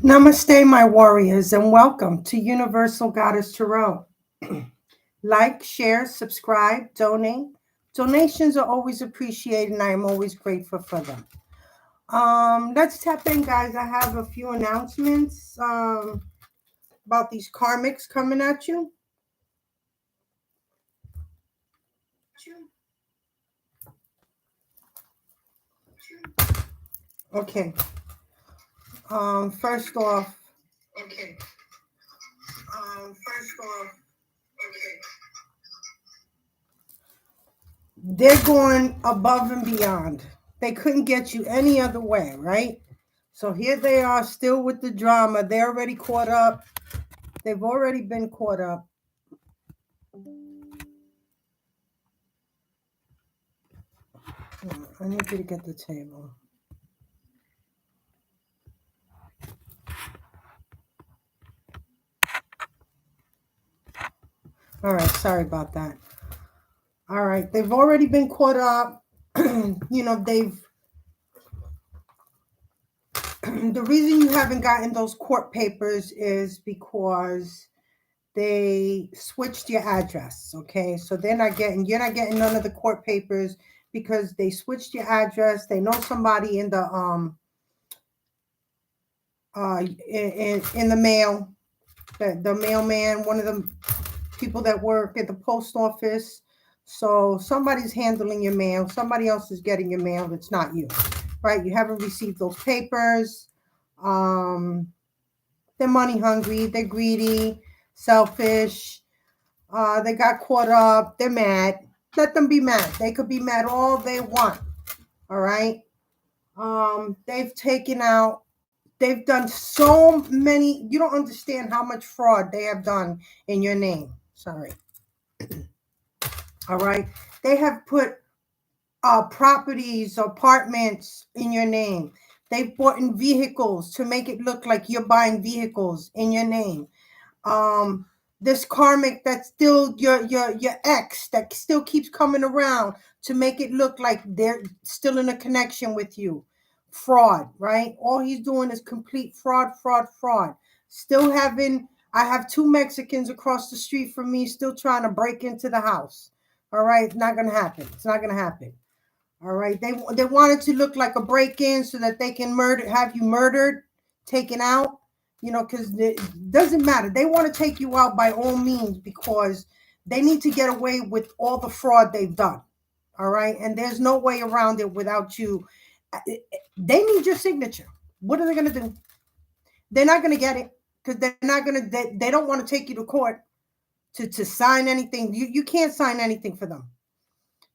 Namaste, my warriors, and welcome to Universal Goddess Tarot. Like, share, subscribe, donate. Donations are always appreciated, and I am always grateful for them. Let's tap in, guys. I have a few announcements about these karmics coming at you. Okay. First off. Okay. They're going above and beyond. They couldn't get you any other way, right? So here they are still with the drama. They're already caught up. They've already been caught up. I need you to get the table. All right, sorry about that. All right, they've already been caught up. The reason you haven't gotten those court papers is because they switched your address. Okay, so you're not getting none of the court papers because they switched your address. They know somebody in the in the mail, the mailman, one of the people that work at the post office. So somebody's handling your mail. Somebody else is getting your mail. It's not you, right? You haven't received those papers. They're money hungry. They're greedy, selfish. They got caught up. They're mad. Let them be mad. They could be mad all they want. All right. They've done so many. You don't understand how much fraud they have done in your name. Sorry. All right. They have put properties, apartments in your name. They've bought in vehicles to make it look like you're buying vehicles in your name. This karmic that's still your ex that still keeps coming around to make it look like they're still in a connection with you. Fraud, right? All he's doing is complete fraud. I have two Mexicans across the street from me still trying to break into the house. All right, it's not gonna happen. All right, they wanted to look like a break-in so that they can have you murdered, taken out. Because it doesn't matter. They want to take you out by all means because they need to get away with all the fraud they've done. All right, and there's no way around it without you. They need your signature. What are they going to do? They're not going to get it because they're not going to. They don't want to take you to court to sign anything. You can't sign anything for them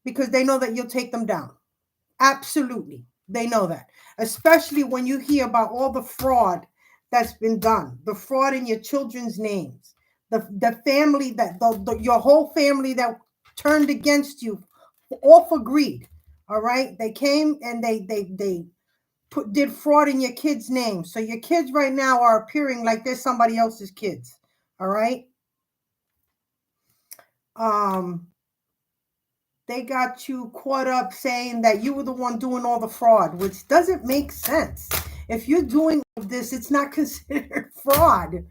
because they know that you'll take them down. Absolutely, they know that. Especially when you hear about all the fraud that's been done, the fraud in your children's names, the family that your whole family that turned against you, all for greed. All right, they came and they did fraud in your kids' names. So your kids right now are appearing like they're somebody else's kids. All right. They got you caught up saying that you were the one doing all the fraud, which doesn't make sense. If you're doing this, it's not considered fraud.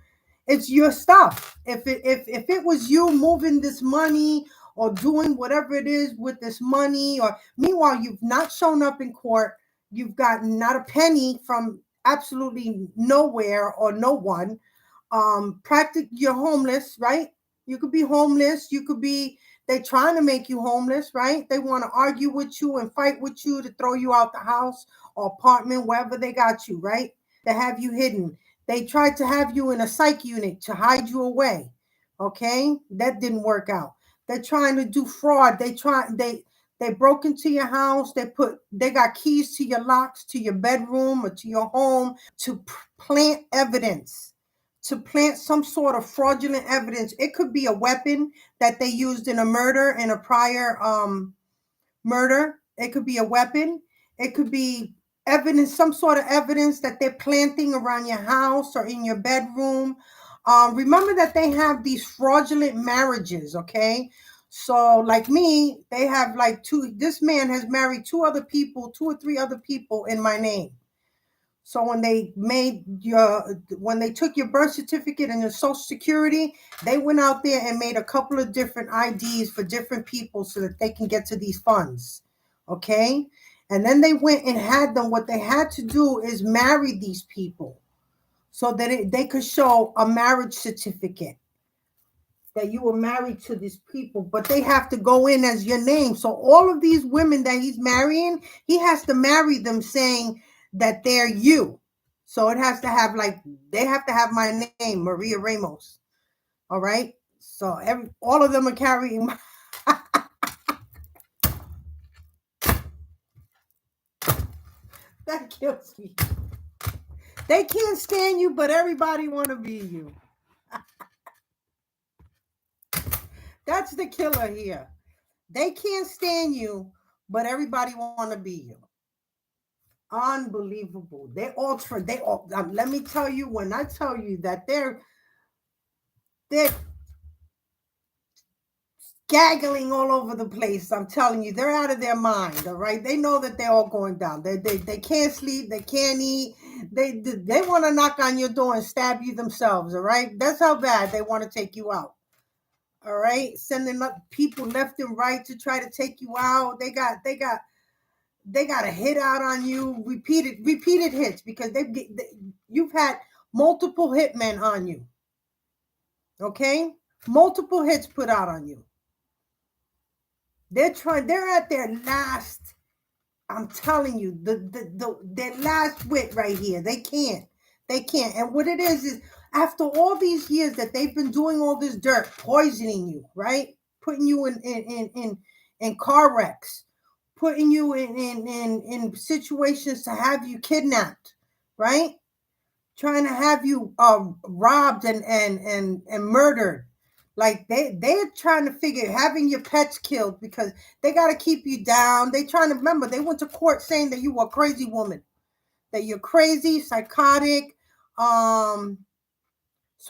It's your stuff. If it was you moving this money or doing whatever it is with this money, or meanwhile you've not shown up in court, you've got not a penny from absolutely nowhere or no one. You're homeless, right? You could be homeless. You could be. They're trying to make you homeless, right? They want to argue with you and fight with you to throw you out the house or apartment, wherever they got you, right? To have you hidden. They tried to have you in a psych unit to hide you away. Okay? That didn't work out. They're trying to do fraud. They broke into your house. They got keys to your locks, to your bedroom or to your home to plant evidence, to plant some sort of fraudulent evidence. It could be a weapon that they used in a murder, in a prior murder. It could be a weapon. It could be evidence, some sort of evidence that they're planting around your house or in your bedroom. Remember that they have these fraudulent marriages, okay? So like me, they have this man has married two or three other people in my name. So when they took your birth certificate and your social security, they went out there and made a couple of different IDs for different people so that they can get to these funds. Okay? And then they went and had them. What they had to do is marry these people so that they could show a marriage certificate that you were married to these people, but they have to go in as your name. So all of these women that he's marrying, he has to marry them saying that they're you. So it has to have they have to have my name, Maria Ramos. All right. So all of them are carrying that kills me. They can't stand you, but everybody want to be you. That's the killer here. They can't stand you, but everybody want to be you. Unbelievable. Let me tell you, when I tell you that they're gaggling all over the place, I'm telling you, they're out of their mind. All right. They know that they're all going down. They can't sleep, they can't eat. They want to knock on your door and stab you themselves. All right. That's how bad they want to take you out. All right. Sending up people left and right to try to take you out. They got a hit out on you, repeated hits, because you've had multiple hitmen on you. Okay? Multiple hits put out on you. They're at their last, I'm telling you, their last wit right here. They can't. And what it is after all these years that they've been doing all this dirt, poisoning you, right? Putting you in car wrecks, putting you in situations to have you kidnapped, right? Trying to have you robbed and murdered. Like they're trying to figure having your pets killed because they got to keep you down. They trying to remember they went to court saying that you were a crazy woman, that you're crazy, psychotic. So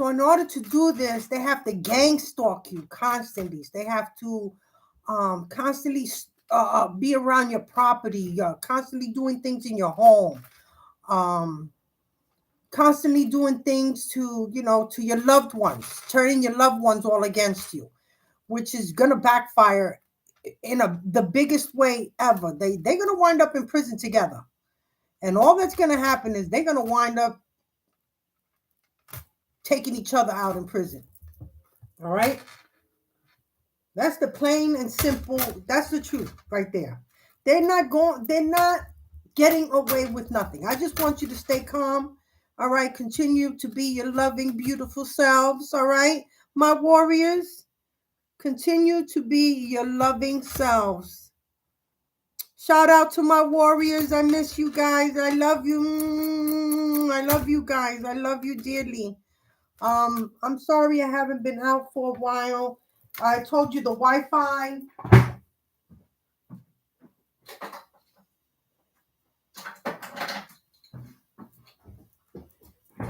in order to do this, they have to gang stalk you constantly. They have to constantly be around your property, constantly doing things in your home, constantly doing things to your loved ones, turning your loved ones all against you, which is gonna backfire in the biggest way ever. They're gonna wind up in prison together, and all that's gonna happen is they're gonna wind up taking each other out in prison. All right. That's the plain and simple. That's the truth right there. They're not getting away with nothing. I just want you to stay calm. All right. Continue to be your loving, beautiful selves. All right. My warriors, continue to be your loving selves. Shout out to my warriors. I miss you guys. I love you. I love you guys. I love you dearly. I'm sorry I haven't been out for a while. I told you the Wi-Fi.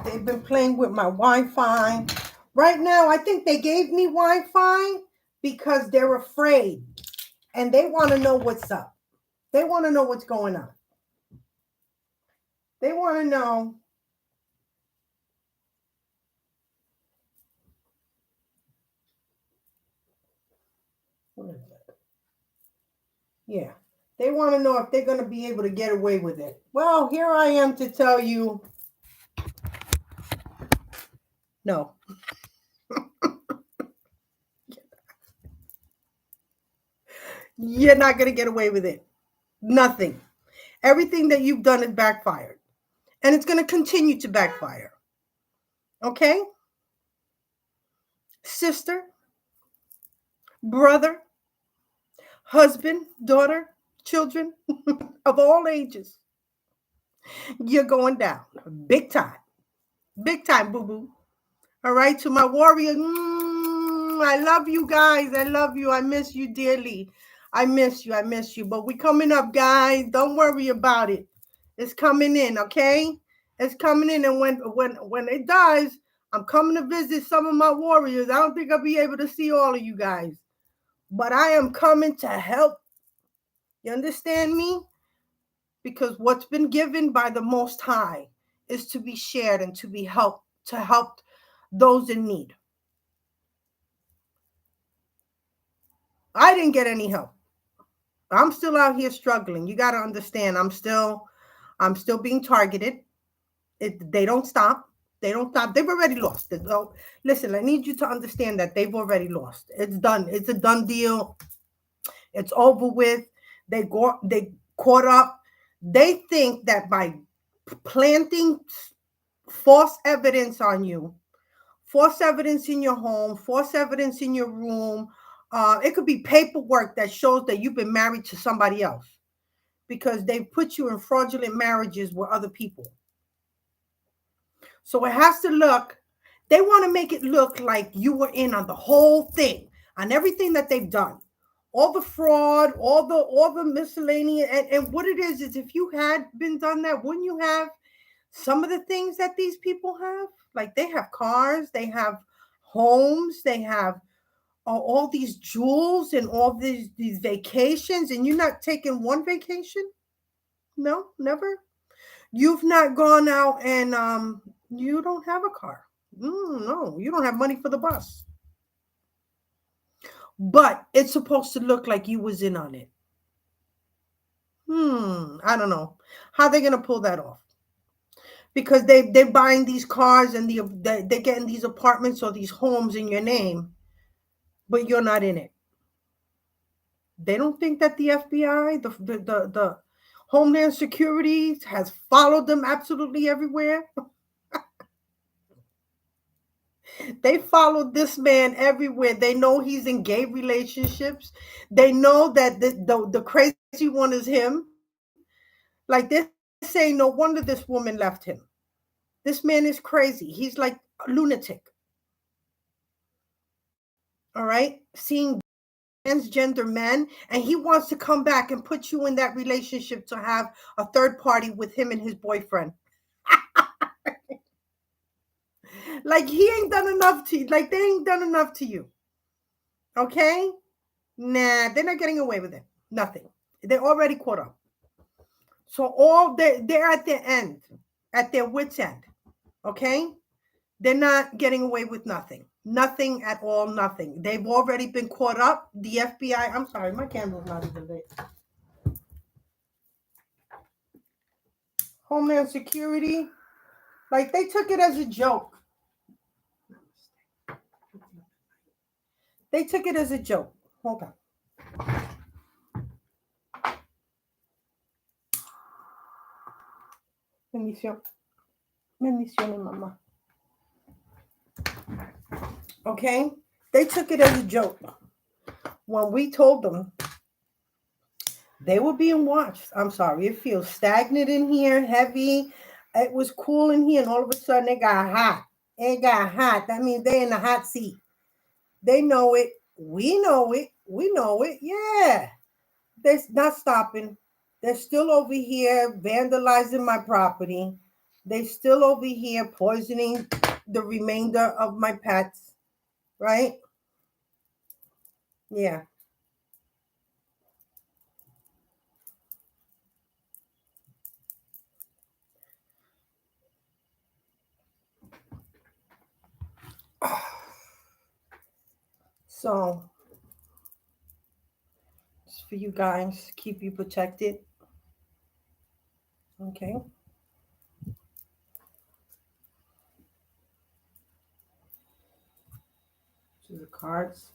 They've been playing with my Wi-Fi. Right now, I think they gave me Wi-Fi because they're afraid and they want to know what's up. They want to know what's going on. They want to know. What is that? Yeah. They want to know if they're going to be able to get away with it. Well, here I am to tell you, no. You're not going to get away with it. Nothing. Everything that you've done is backfired. And it's going to continue to backfire. Okay? Sister, brother, husband, daughter, children of all ages, you're going down. Big time. Big time, boo-boo. All right? To my warrior, I love you guys. I love you. I miss you dearly. I miss you. I miss you. But we coming up, guys. Don't worry about it. It's coming in, okay? It's coming in. And when it does, I'm coming to visit some of my warriors. I don't think I'll be able to see all of you guys. But I am coming to help. You understand me? Because what's been given by the Most High is to be shared and to help those in need. I didn't get any help. I'm still out here struggling. You got to understand, I'm still being targeted. They don't stop. They don't stop. They've already lost. Listen, I need you to understand that they've already lost. It's done. It's a done deal. It's over with. They caught up. They think that by planting false evidence on you, false evidence in your home, false evidence in your room, it could be paperwork that shows that you've been married to somebody else because they put you in fraudulent marriages with other people. So it has to look, they want to make it look like you were in on the whole thing, on everything that they've done. All the fraud, all the miscellaneous, and what it is if you had been done that, wouldn't you have some of the things that these people have? Like they have cars, they have homes, they have all these jewels and all these vacations, and you're not taking one vacation? No, never. You've not gone out and you don't have a car. No, you don't have money for the bus. But it's supposed to look like you was in on it. I don't know how they're gonna pull that off, because they're buying these cars and they're getting these apartments or these homes in your name, but you're not in it. They don't think that the FBI, the Homeland Security, has followed them absolutely everywhere. They followed this man everywhere. They know he's in gay relationships. They know that the crazy one is him. Like they're saying, no wonder this woman left him. This man is crazy. He's like a lunatic. All right? Seeing transgender men, and he wants to come back and put you in that relationship to have a third party with him and his boyfriend. Like he ain't done enough to you. Like they ain't done enough to you. Okay? Nah, they're not getting away with it. Nothing. They're already caught up. So they're at their end, at their wits' end. Okay? They're not getting away with nothing. Nothing at all, nothing. They've already been caught up. The FBI, I'm sorry, my candle's not even lit. Homeland Security, like they took it as a joke. They took it as a joke. Hold on. Bendiciones, mamá. Okay? They took it as a joke. When we told them they were being watched. I'm sorry, it feels stagnant in here, heavy. It was cool in here, and all of a sudden it got hot. It got hot. That means they're in the hot seat. They know it. We know it. We know it. Yeah. They're not stopping. They're still over here vandalizing my property. They're still over here poisoning the remainder of my pets. Right? Yeah. So, it's for you guys, keep you protected. Okay. To the cards.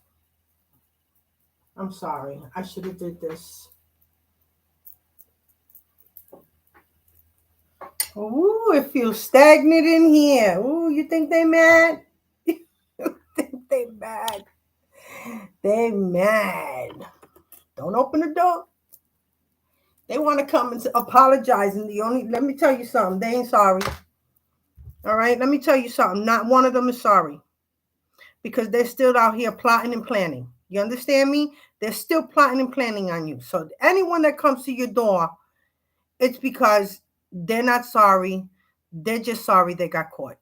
I'm sorry. I should have did this. Ooh, it feels stagnant in here. Ooh, you think they mad? You think they mad? They mad. Don't open the door. They want to come and apologize, and let me tell you something. They ain't sorry. All right, let me tell you something. Not one of them is sorry, because they're still out here plotting and planning. You understand me? They're still plotting and planning on you. So anyone that comes to your door, it's because they're not sorry. They're just sorry they got caught.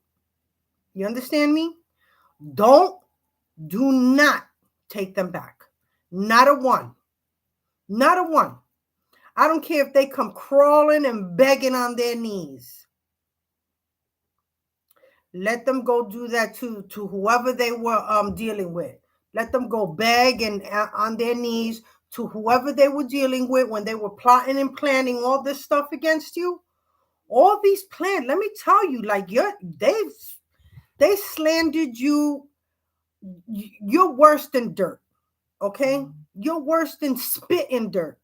You understand me? Do not take them back. Not a one. Not a one. I don't care if they come crawling and begging on their knees. Let them go do that to whoever they were dealing with. Let them go beg and on their knees to whoever they were dealing with when they were plotting and planning all this stuff against you. All these plans, let me tell you, like they slandered you. You're worse than dirt. Okay? You're worse than spit in dirt.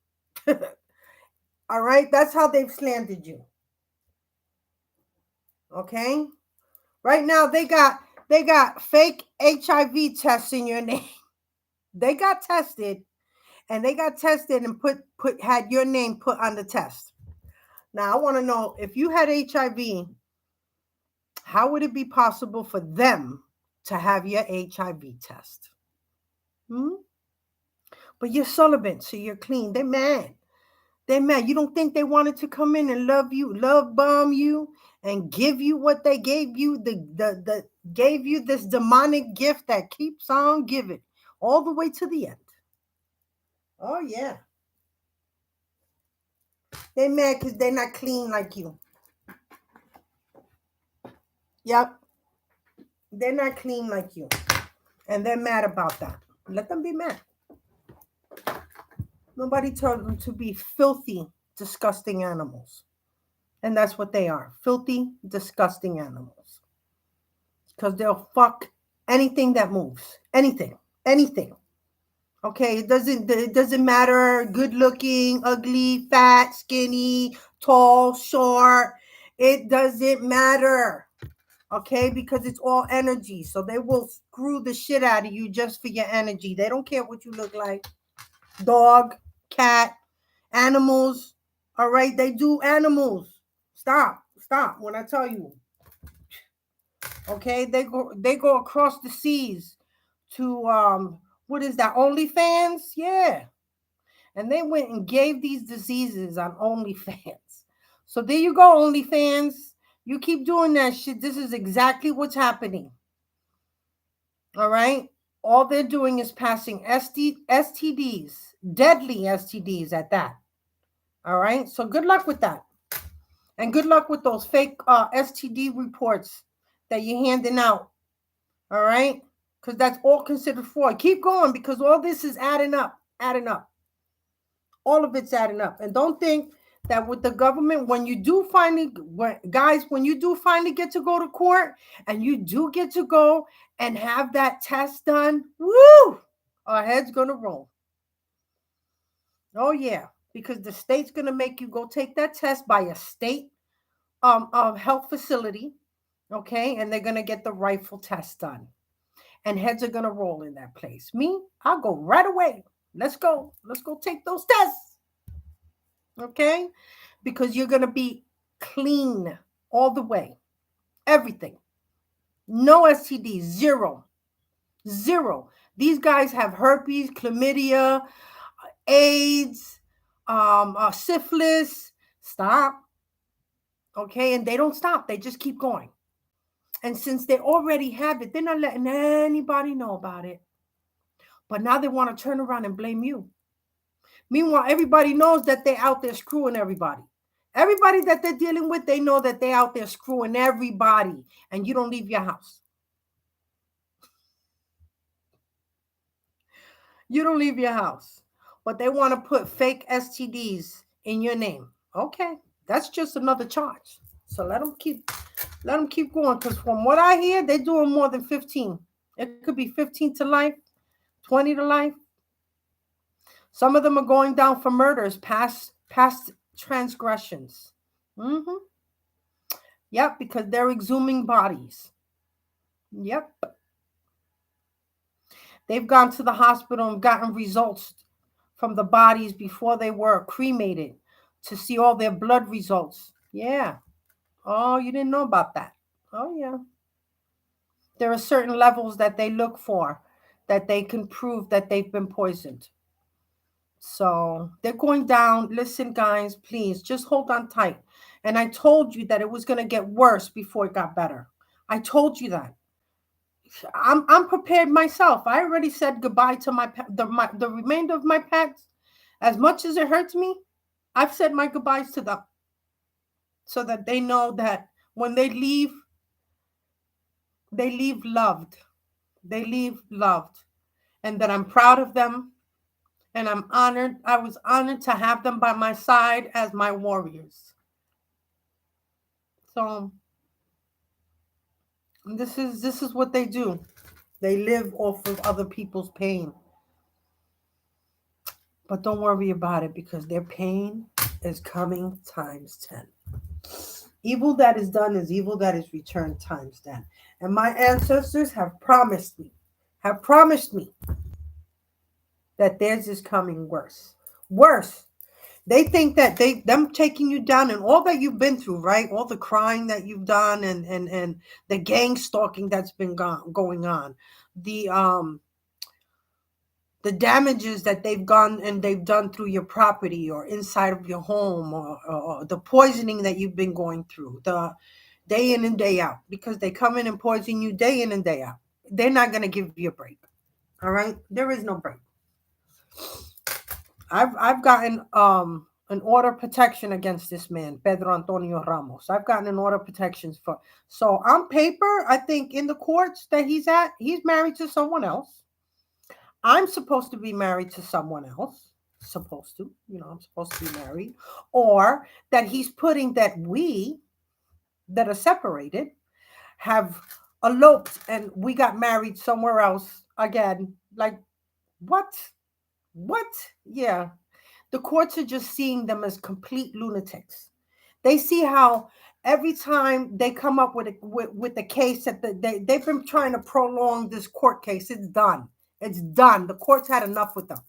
All right? That's how they've slandered you. Okay? Right now they got fake HIV tests in your name. They got tested and had your name put on the test. Now I want to know, if you had HIV, how would it be possible for them to have your HIV test? But you're celibate, so you're clean. They're mad. They're mad. You don't think they wanted to come in and love bomb you, and give you what they gave you, gave you this demonic gift that keeps on giving all the way to the end. Oh yeah. They're mad because they're not clean like you. Yep. They're not clean like you. And they're mad about that. Let them be mad. Nobody told them to be filthy, disgusting animals. And that's what they are. Filthy, disgusting animals. Because they'll fuck anything that moves. Anything. Okay, it doesn't matter, good looking, ugly, fat, skinny, tall, short. It doesn't matter. Okay, because it's all energy. So they will screw the shit out of you just for your energy. They don't care what you look like. Dog, cat, animals. All right, they do animals. Stop when I tell you. Okay, they go across the seas to what is that, OnlyFans? Yeah. And they went and gave these diseases on OnlyFans. So there you go, OnlyFans. You keep doing that shit. This is exactly what's happening. All right? All they're doing is passing STDs, deadly STDs at that. All right? So good luck with that. And good luck with those fake STD reports that you're handing out. All right? Because that's all considered fraud. Keep going, because all this is adding up. All of it's adding up. And don't think that with the government, when you do finally get to go to court, and you do get to go and have that test done, woo, our head's going to roll. Oh, yeah, because the state's going to make you go take that test by a state health facility, okay, and they're going to get the rightful test done. And heads are going to roll in that place. Me, I'll go right away. Let's go take those tests. Okay? Because you're going to be clean all the way. Everything. No STDs. Zero. These guys have herpes, chlamydia, AIDS, syphilis. Stop. Okay? And they don't stop. They just keep going. And since they already have it, they're not letting anybody know about it. But now they want to turn around and blame you. Meanwhile, everybody knows that they're out there screwing everybody. Everybody that they're dealing with, they know that they're out there screwing everybody, and you don't leave your house. You don't leave your house. But they want to put fake STDs in your name. Okay, that's just another charge. So let them keep going, because from what I hear, they're doing more than 15. It could be 15 to life, 20 to life. Some of them are going down for murders, past transgressions. Yep, because they're exhuming bodies. Yep. They've gone to the hospital and gotten results from the bodies before they were cremated to see all their blood results. Yeah. Oh, you didn't know about that. Oh, yeah. There are certain levels that they look for that they can prove that they've been poisoned. So they're going down. Listen, guys, please just hold on tight. And I told you that it was going to get worse before it got better. I told you that. I'm prepared myself. I already said goodbye to the remainder of my pets. As much as it hurts me, I've said my goodbyes to them, so that they know that when they leave, they leave loved. They leave loved. And that I'm proud of them. And I'm honored. I was honored to have them by my side as my warriors. So this is what they do. They live off of other people's pain. But don't worry about it, because their pain is coming times 10. Evil that is done is evil that is returned times 10. And my ancestors have promised me that theirs is coming worse. Worse. They think that them taking you down and all that you've been through, right? All the crying that you've done, and the gang stalking that's been going on. The damages that they've gone and they've done through your property or inside of your home, or the poisoning that you've been going through, the day in and day out, because they come in and poison you day in and day out. They're not going to give you a break. All right? There is no break. I've gotten an order of protection against this man, Pedro Antonio Ramos. I've gotten an order of protection for. So on paper, I think in the courts that he's at, he's married to someone else. I'm supposed to be married to someone else. Supposed to, I'm supposed to be married. Or that he's putting that we that are separated have eloped and we got married somewhere else again. Like, what? What? Yeah. The courts are just seeing them as complete lunatics. They see how every time they come up with a case that they've been trying to prolong this court case. It's done. It's done. The court's had enough with them.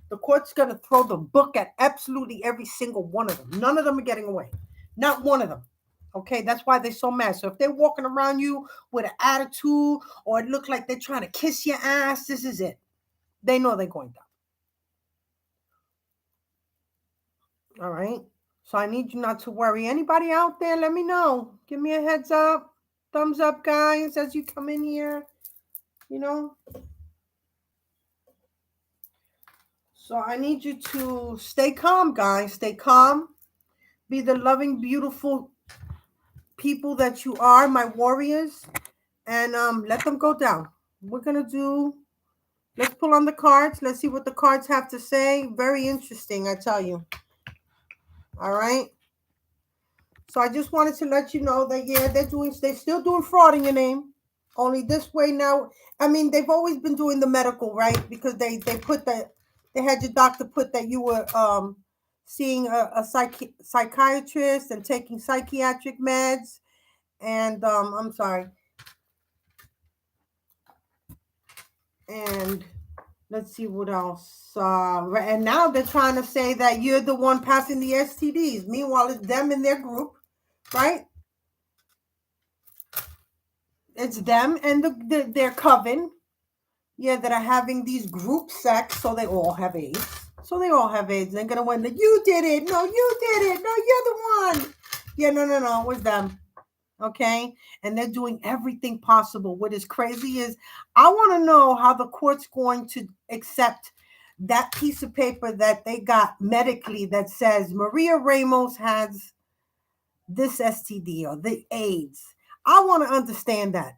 The court's going to throw the book at absolutely every single one of them. None of them are getting away. Not one of them. Okay, that's why they're so mad. So if they're walking around you with an attitude, or it looks like they're trying to kiss your ass, this is it. They know they're going down. All right. So I need you not to worry. Anybody out there, let me know. Give me a heads up. Thumbs up, guys, as you come in here. So I need you to stay calm, guys. Stay calm. Be the loving, beautiful people that you are, my warriors. And let them go down. We're going to do... Let's pull on the cards. Let's see what the cards have to say. Very interesting, I tell you. All right. So I just wanted to let you know that, yeah, they're still doing fraud in your name. Only this way now. I mean, they've always been doing the medical, right? Because they had your doctor put that you were seeing a psychiatrist and taking psychiatric meds. And I'm sorry. And let's see what else. And now they're trying to say that you're the one passing the STDs. Meanwhile, it's them in their group, right? It's them and their coven, that are having these group sex, so they all have AIDS. They're gonna win that you did it. No, you did it. No, you're the one. Yeah, no, it was them. Okay, and they're doing everything possible. What is crazy is I want to know how the court's going to accept that piece of paper that they got medically that says Maria Ramos has this STD or the AIDS. I want to understand that.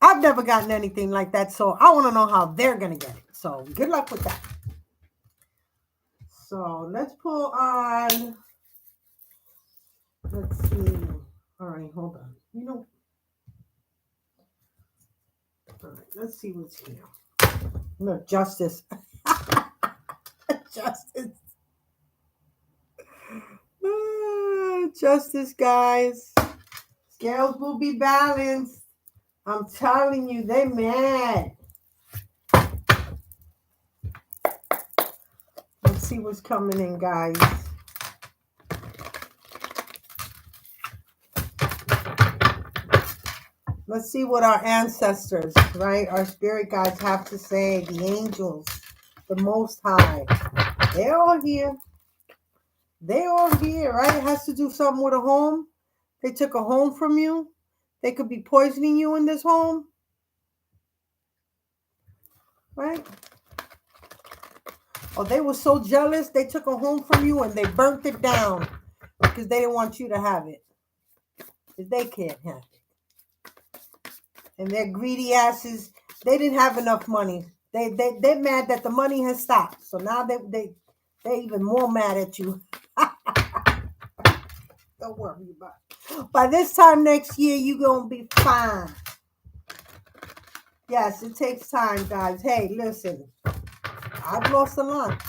I've never gotten anything like that, so I want to know how they're going to get it. So good luck with that. So let's pull on... Let's see. All right, hold on. All right, let's see what's here. No, justice. Justice. Justice, guys. Scales will be balanced. I'm telling you, they mad. Let's see what's coming in, guys. Let's see what our ancestors, right? Our spirit guides have to say. The angels, the Most High. They're all here. Right? It has to do something with a home. They took a home from you. They could be poisoning you in this home. Right? Or they were so jealous, they took a home from you and they burnt it down because they didn't want you to have it. Because they can't have it. And their greedy asses, they didn't have enough money. They're mad that the money has stopped. So now they're even more mad at you. Don't worry about it. By this time next year, you're going to be fine. Yes, it takes time, guys. Hey, listen, I've lost a lot.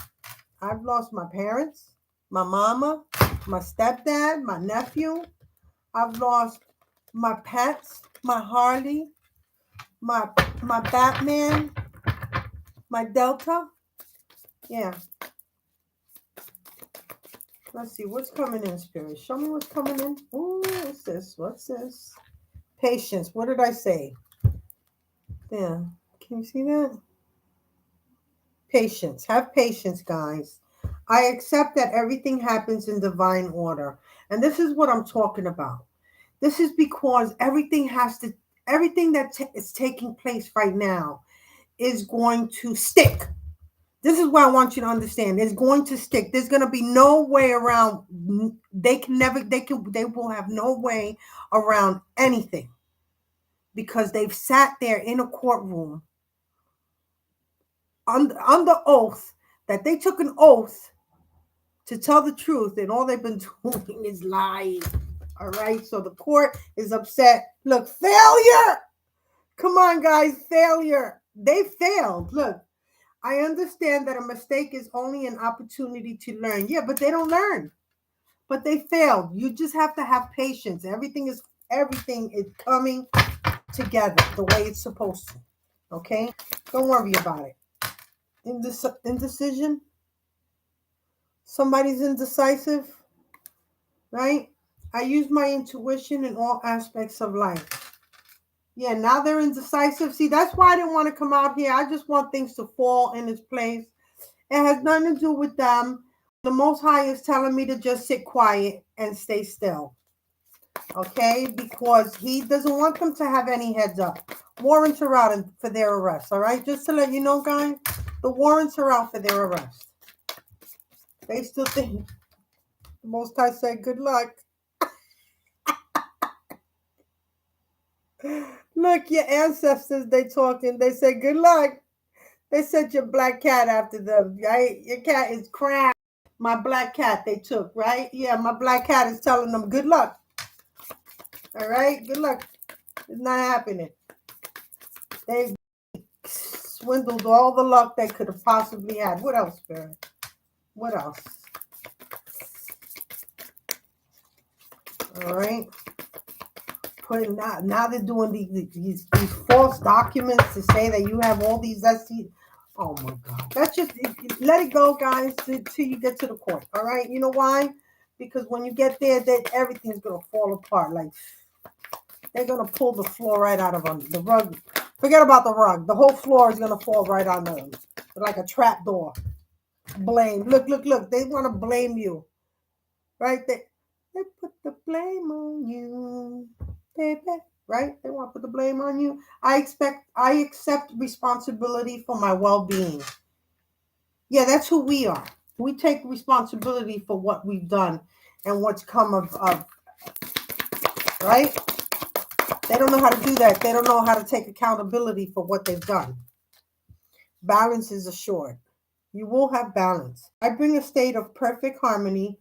I've lost my parents, my mama, my stepdad, my nephew. I've lost my pets, my Harley, my Batman, my Delta. Yeah. Let's see what's coming in, Spirit. Show me what's coming in. Ooh, what's this? What's this? Patience. What did I say? Yeah. Can you see that? Patience. Have patience, guys. I accept that everything happens in divine order. And this is what I'm talking about. This is because everything that is taking place right now is going to stick. This is what I want you to understand. It's going to stick. There's going to be no way around. They will have no way around anything because they've sat there in a courtroom under oath, that they took an oath to tell the truth, and all they've been doing is lying. All right. So the court is upset. Look, failure. Come on, guys. Failure. They failed. Look. I understand that a mistake is only an opportunity to learn. Yeah, but they don't learn. But they failed. You just have to have patience. Everything is coming together the way it's supposed to. Okay? Don't worry about it. Indecision. Somebody's indecisive, right? I use my intuition in all aspects of life. Yeah, now they're indecisive. See, that's why I didn't want to come out here. I just want things to fall in its place. It has nothing to do with them. The Most High is telling me to just sit quiet and stay still. Okay? Because he doesn't want them to have any heads up. Warrants are out for their arrest. All right? Just to let you know, guys, the warrants are out for their arrest. They still think the Most High said, good luck. Look, your ancestors, they talking. They said, good luck. They sent your black cat after them, right? Your cat is cracked. My black cat they took, right? Yeah, my black cat is telling them good luck. All right, good luck. It's not happening. They swindled all the luck they could have possibly had. What else, Spirit? What else? All right. Now they're doing these false documents to say that you have all these SC. Oh my God. That's just, let it go, guys, till you get to the court. All right. You know why? Because when you get there, that everything's going to fall apart. Like, they're going to pull the floor right out of under the rug. Forget about the rug. The whole floor is going to fall right on them. Like a trap door. Blame. Look. They want to blame you. Right? They put the blame on you, baby. Right? They want to put the blame on you. I accept responsibility for my well-being. Yeah, that's who we are. We take responsibility for what we've done and what's come of right? They don't know how to do that. They don't know how to take accountability for what they've done. Balance is assured. You will have balance. I bring a state of perfect harmony,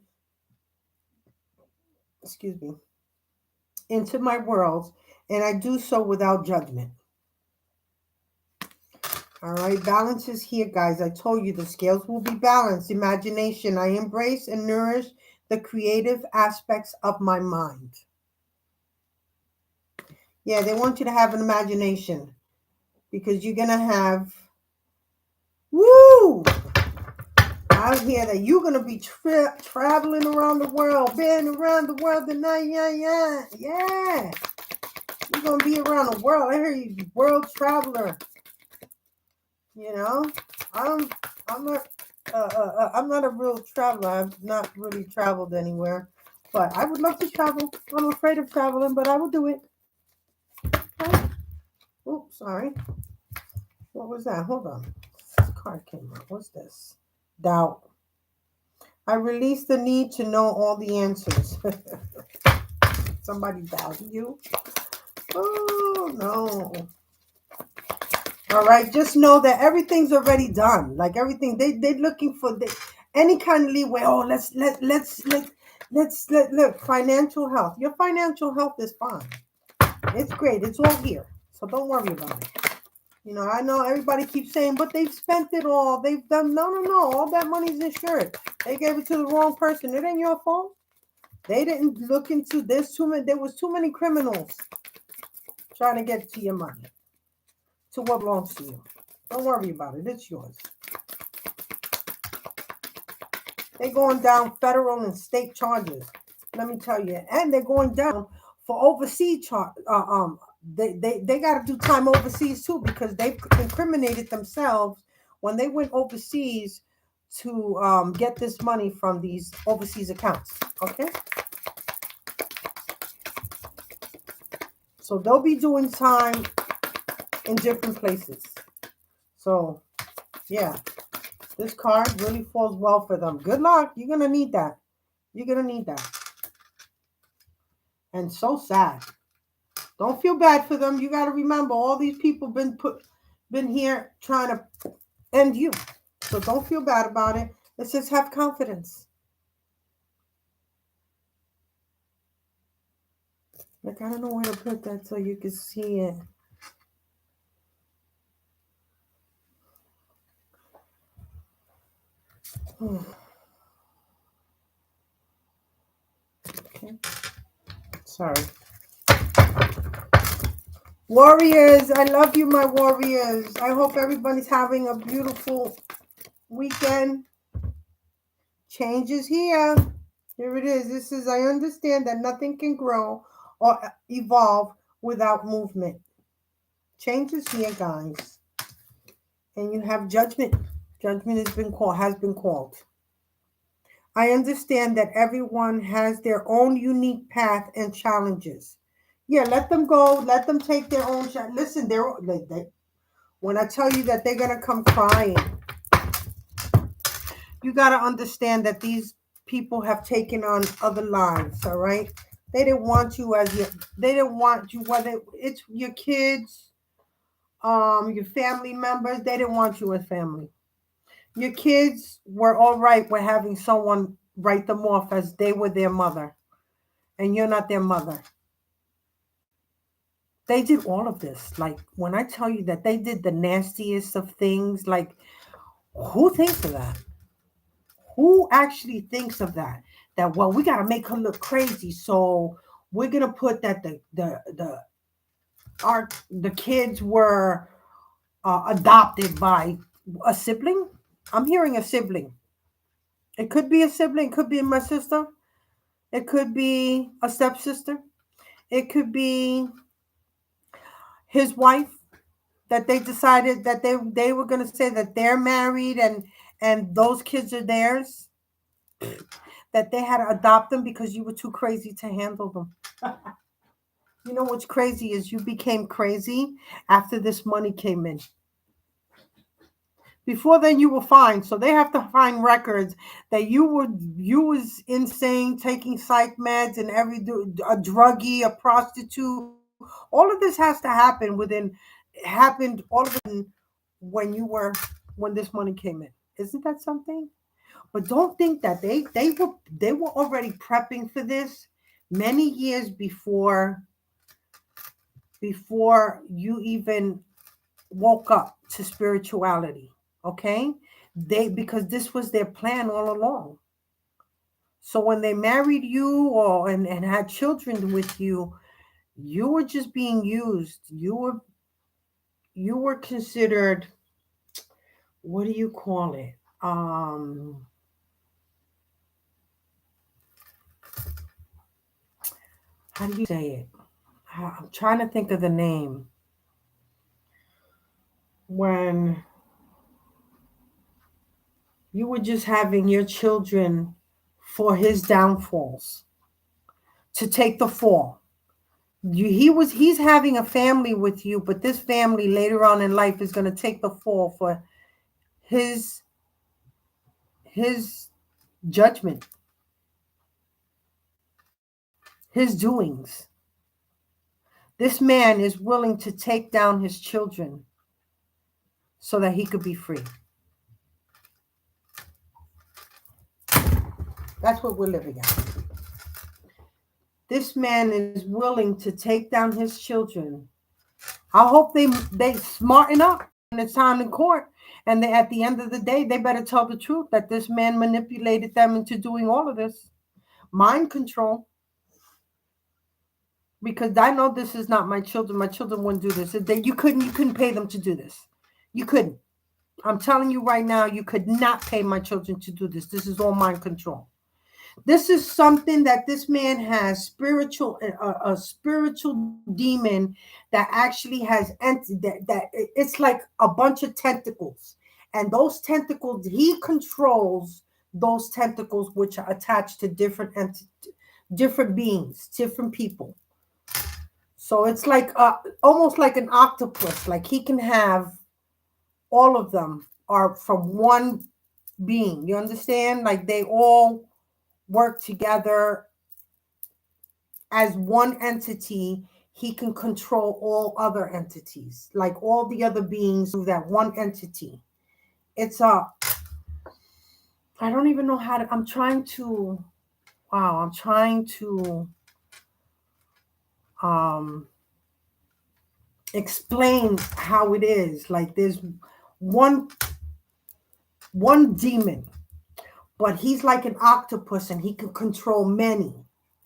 into my world, and I do so without judgment. All right, balance is here, guys. I told you the scales will be balanced. Imagination. I embrace and nourish the creative aspects of my mind. Yeah, they want you to have an imagination because you're going to have, woo! I hear that you're going to be traveling around the world, being around the world tonight. Yeah. You're going to be around the world. I hear you, world traveler. You know, I'm not a real traveler. I've not really traveled anywhere, but I would love to travel. I'm afraid of traveling, but I will do it. Okay. Oops, sorry. What was that? Hold on. This card came out. What's this? Doubt. I release the need to know all the answers. Somebody doubted you. Oh, no. All right, just know that everything's already done. Like everything, they're looking for any kind of leeway. Oh, let's look. Financial health. Your financial health is fine. It's great. It's all here. So don't worry about it. You know, I know everybody keeps saying, but they've spent it all. They've done no. All that money's insured. They gave it to the wrong person. It ain't your fault. They didn't look into this too many. There was too many criminals trying to get to your money, to what belongs to you. Don't worry about it. It's yours. They're going down federal and state charges. Let me tell you, and they're going down for overseas charge. They got to do time overseas too because they incriminated themselves when they went overseas to get this money from these overseas accounts. Okay, so they'll be doing time in different places. So yeah, this card really falls well for them. Good luck. You're gonna need that. You're gonna need that. And so sad. Don't feel bad for them. You got to remember, all these people been here trying to end you. So don't feel bad about it. Let's just have confidence. Like, I don't know where to put that so you can see it. Okay. Sorry. Warriors, I love you, my warriors. I hope everybody's having a beautiful weekend. Change is here. Here it is. This is, I understand that nothing can grow or evolve without movement. Change is here, guys. And you have judgment. Judgment has been called. I understand that everyone has their own unique path and challenges. Yeah, let them go. Let them take their own. Listen, when I tell you that they're gonna come crying, you gotta understand that these people have taken on other lives. All right, they didn't want you as your. They didn't want you, whether it's your kids, your family members. They didn't want you as family. Your kids were all right with having someone write them off as they were their mother, and you're not their mother. They did all of this. Like, when I tell you that they did the nastiest of things, like, who thinks of that? Who actually thinks of that? That, well, we got to make her look crazy, so we're gonna put that the kids were adopted by a sibling. I'm hearing a sibling. It could be a sibling. It could be my sister. It could be a stepsister. It could be his wife, that they decided that they were going to say that they're married and those kids are theirs, that they had to adopt them because you were too crazy to handle them. You know what's crazy is you became crazy after this money came in. Before then, you were fine. So they have to find records that you was insane, taking psych meds and a druggie, a prostitute. All of this has to happen happened all of it when this money came in. Isn't that something? But don't think that they were already prepping for this many years before you even woke up to spirituality. Okay, because this was their plan all along. So when they married you and had children with you, you were just being used. You were considered, what do you call it? How do you say it? I'm trying to think of the name. When you were just having your children for his downfalls, to take the fall. He's having a family with you, but this family later on in life is going to take the fall for his his judgment, his doings. This man is willing to take down his children so that he could be free. That's what we're living at. This man is willing to take down his children. I hope they smarten up when it's time in court. And at the end of the day, they better tell the truth that this man manipulated them into doing all of this. Mind control. Because I know this is not my children. My children wouldn't do this. You couldn't pay them to do this. You couldn't. I'm telling you right now, you could not pay my children to do this. This is all mind control. This is something that this man has a spiritual demon that actually has that it's like a bunch of tentacles, and those tentacles, he controls those tentacles which are attached to different beings, different people. So it's like almost like an octopus. Like he can have all of them are from one being. You understand? Like they all work together as one entity. He can control all other entities, like all the other beings through that one entity. It's I don't even know how to, I'm trying to explain how it is. Like there's one demon, but he's like an octopus and he can control many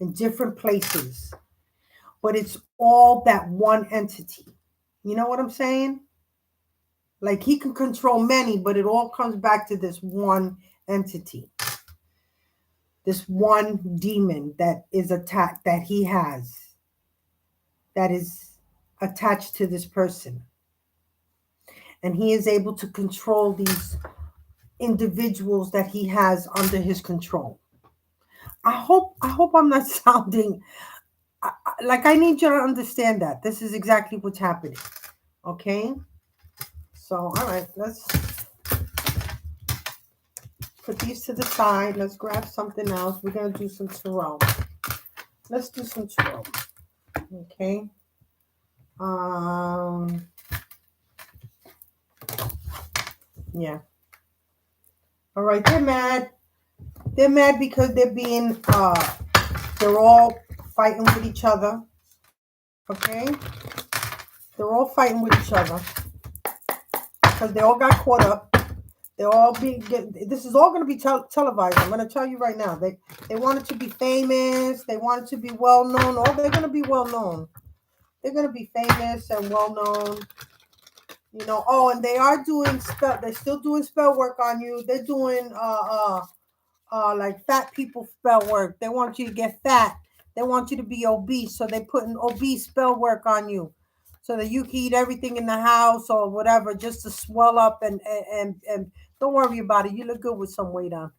in different places. But it's all that one entity. You know what I'm saying? Like he can control many, but it all comes back to this one entity. This one demon that is attacked, that he has, that is attached to this person. And he is able to control these individuals that he has under his control. I hope I'm not sounding like, I need you to understand that this is exactly what's happening. Okay? So, all right, let's put these to the side. Let's grab something else. We're going to do some tarot. Let's do some tarot. Okay? Yeah. All right, they're mad. They're mad because they're all fighting with each other. Okay? They're all fighting with each other because they all got caught up. This is all going to be televised. I'm going to tell you right now. They wanted to be famous. They wanted to be well known. Oh, they're going to be well known. They're going to be famous and well known. You know. Oh, and they are doing spell. They're still doing spell work on you. They're doing like fat people spell work. They want you to get fat. They want you to be obese. So they put an obese spell work on you, so that you can eat everything in the house or whatever, just to swell up and don't worry about it. You look good with some weight on.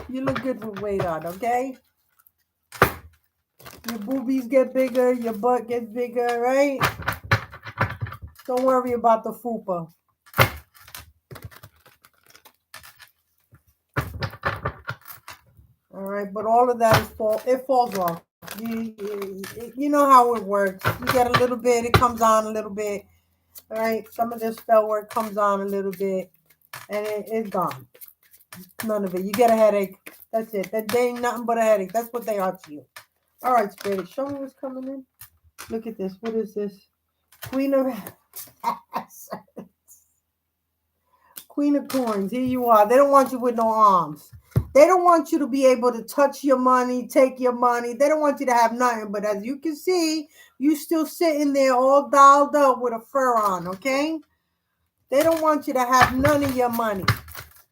You look good with weight on, okay? Your boobies get bigger, your butt gets bigger, right? Don't worry about the fupa. All right, but all of that falls off. You know how it works. You get a little bit, it comes on a little bit. All right, some of this spell work comes on a little bit, and it's gone. None of it. You get a headache. That's it. They ain't nothing but a headache. That's what they are to you. All right, Spirit, show me what's coming in. Look at this. What is this? Queen of Queen of Coins. Here you are. They don't want you with no arms. They don't want you to be able to touch your money, take your money. They don't want you to have nothing. But as you can see, you still sitting there all dialed up with a fur on, okay? They don't want you to have none of your money.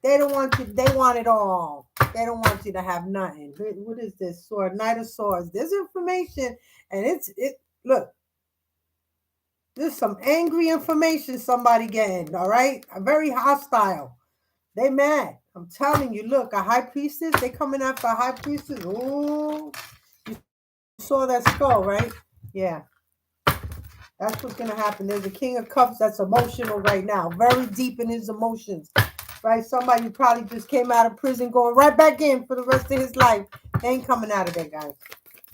They don't want you. They want it all. They don't want you to have nothing. What is this? Sword, Knight of Swords. There's information, and look. There's some angry information somebody getting, all right? Very hostile. They mad. I'm telling you, look, a high priestess, they coming after a high priestess. Oh, you saw that skull, right? Yeah. That's what's going to happen. There's a King of Cups that's emotional right now. Very deep in his emotions. Right? Somebody probably just came out of prison going right back in for the rest of his life. They ain't coming out of there, guys.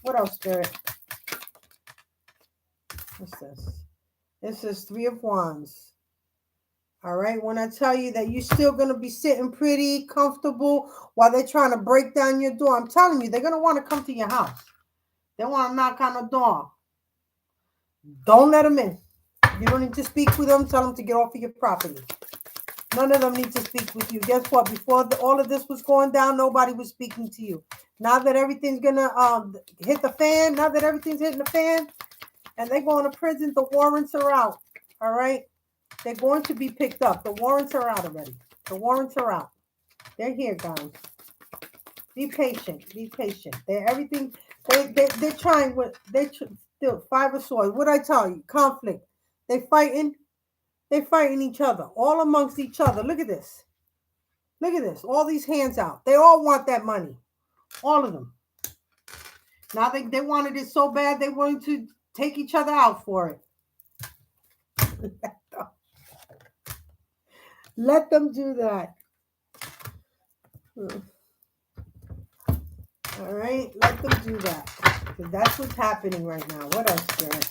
What else, Spirit? What's this? This is Three of Wands. All right. When I tell you that you're still going to be sitting pretty comfortable while they're trying to break down your door, I'm telling you, they're going to want to come to your house. They want to knock on the door. Don't let them in. You don't need to speak with them. Tell them to get off of your property. None of them need to speak with you. Guess what? Before all of this was going down, nobody was speaking to you. Now that everything's going to hit the fan, now that everything's hitting the fan, and they're going to prison, the warrants are out. All right? They're going to be picked up. The warrants are out already. The warrants are out. They're here, guys. Be patient. Be patient. They're everything. They're trying with. Still Five of Swords. What I tell you? Conflict. They fighting. They're fighting each other. All amongst each other. Look at this. Look at this. All these hands out. They all want that money. All of them. Now they wanted it so bad they wanted to take each other out for it. Let them do that. All right, let them do that. Because that's what's happening right now. What else, Spirit?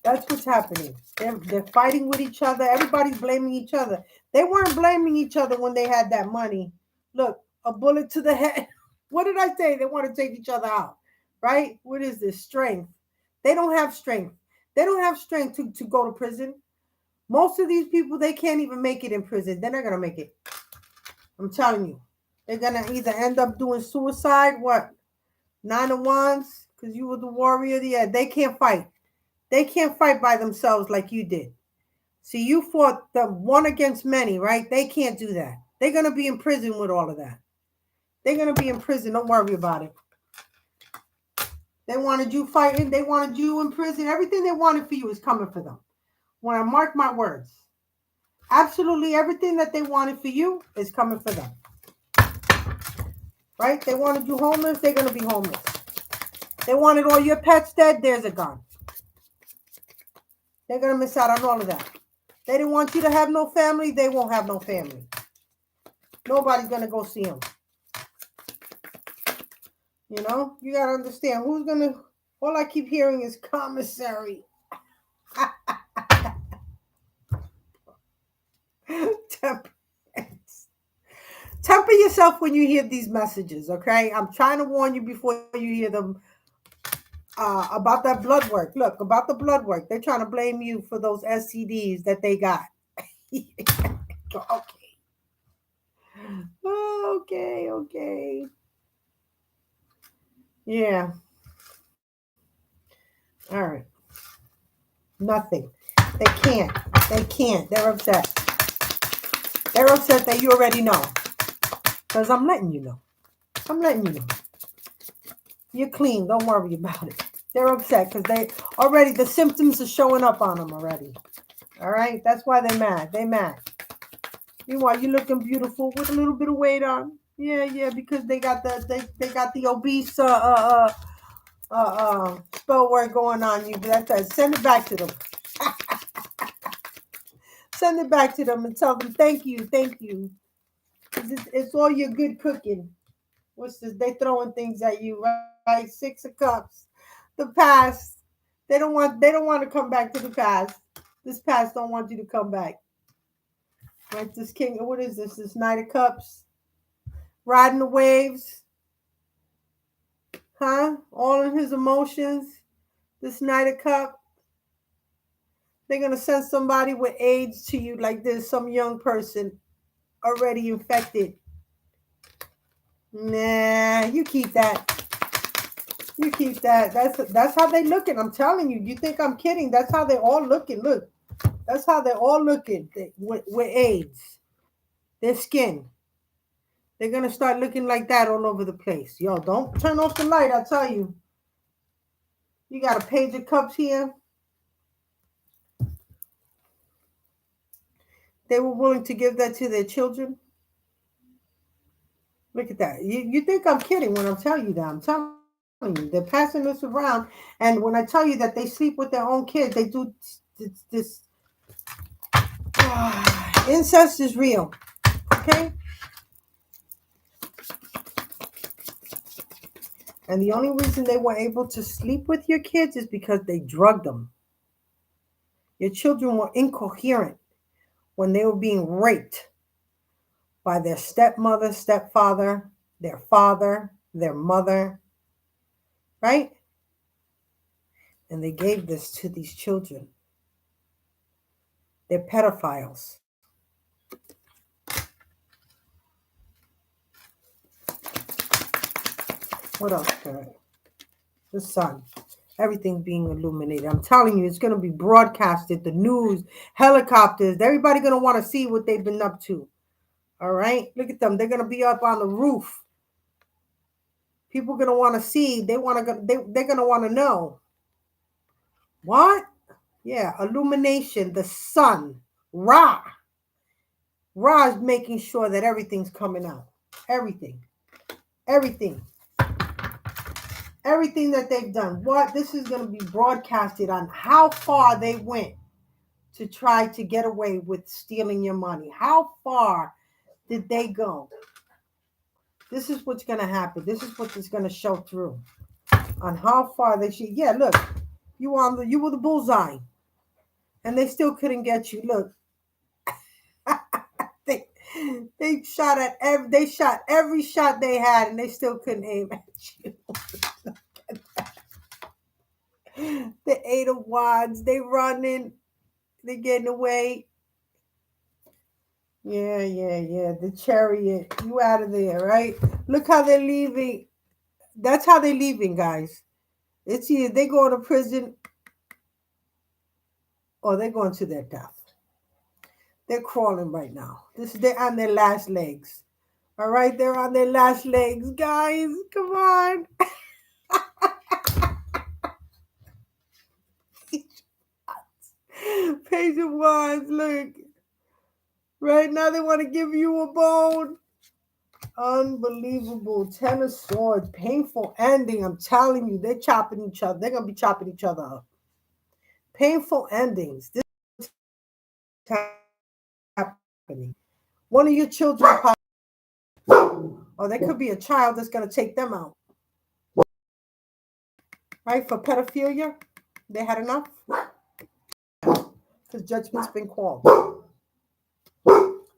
That's what's happening. They're fighting with each other. Everybody's blaming each other. They weren't blaming each other when they had that money. Look, a bullet to the head. What did I say? They want to take each other out, right? What is this? Strength. They don't have strength. They don't have strength to go to prison. Most of these people, they can't even make it in prison. They're not going to make it. I'm telling you. They're going to either end up doing suicide, what? 9 of Wands, because you were the warrior. Yeah, they can't fight. They can't fight by themselves like you did. See, you fought the one against many, right? They can't do that. They're going to be in prison with all of that. They're going to be in prison. Don't worry about it. They wanted you fighting. They wanted you in prison. Everything they wanted for you is coming for them. When I mark my words, absolutely everything that they wanted for you is coming for them. Right? They wanted you homeless, they're going to be homeless. They wanted all your pets dead, there's a gun. They're going to miss out on all of that. They didn't want you to have no family, they won't have no family. Nobody's going to go see them. You know, you got to understand who's going to, all I keep hearing is commissary. Temper yourself when you hear these messages, okay? I'm trying to warn you before you hear them about that blood work. Look, about the blood work. They're trying to blame you for those STDs that they got. Okay. Okay. Yeah. All right. Nothing. They can't. They can't. They're upset. They're upset that you already know. Because I'm letting you know. I'm letting you know. You're clean. Don't worry about it. They're upset because the symptoms are showing up on them already. All right? That's why they're mad. They're mad. Meanwhile, you're looking beautiful with a little bit of weight on. Yeah, because they got the obese spell work going on you. But that's send it back to them. Send it back to them and tell them thank you. It's all your good cooking. What's this? They throwing things at you, right? 6 of Cups. The past. They don't want to come back to the past. This past don't want you to come back. Right? This King, what is this? This Knight of Cups. Riding the waves. Huh? All in his emotions. This Knight of Cups. They're going to send somebody with AIDS to you like this. Some young person already infected. Nah, you keep that. You keep that. That's how they looking. I'm telling you. You think I'm kidding? That's how they all looking. Look. That's how they're all looking with AIDS. Their skin. They're going to start looking like that all over the place. Yo, don't turn off the light, I tell you. You got a Page of Cups here. They were willing to give that to their children. Look at that. You think I'm kidding when I'm telling you that. I'm telling you. They're passing this around. And when I tell you that they sleep with their own kids, they do this. Incest is real. Okay? And the only reason they were able to sleep with your kids is because they drugged them. Your children were incoherent when they were being raped by their stepmother, stepfather, their father, their mother, right? And they gave this to these children. They're pedophiles. What else, Kurt? The sun. Everything being illuminated. I'm telling you, it's going to be broadcasted. The news, helicopters. Everybody going to want to see what they've been up to. All right? Look at them. They're going to be up on the roof. People are going to want to see. They're going to want to know. What? Yeah, illumination. The sun. Ra. Ra is making sure that everything's coming out. Everything. Everything that they've done. What? This is going to be broadcasted on how far they went to try to get away with stealing your money. How far did they go? This is what's going to happen. This is what is going to show through on how far they should. Yeah, look, you were the bullseye, and they still couldn't get you. Look, they shot every shot they had, and they still couldn't aim at you. The 8 of Wands, they running, they getting away. Yeah. The Chariot, you out of there, right? Look how they're leaving. That's how they're leaving, guys. It's either they go to prison or they're going to their death. They're crawling right now. They're on their last legs. All right, they're on their last legs, guys. Come on. Page of Wands, look. Right now they want to give you a bone. Unbelievable. 10 of Swords. Painful ending. I'm telling you, they're chopping each other. They're going to be chopping each other up. Painful endings. This is happening. One of your children, or there could be a child that's going to take them out. Right? For pedophilia, they had enough. Because judgment's been called.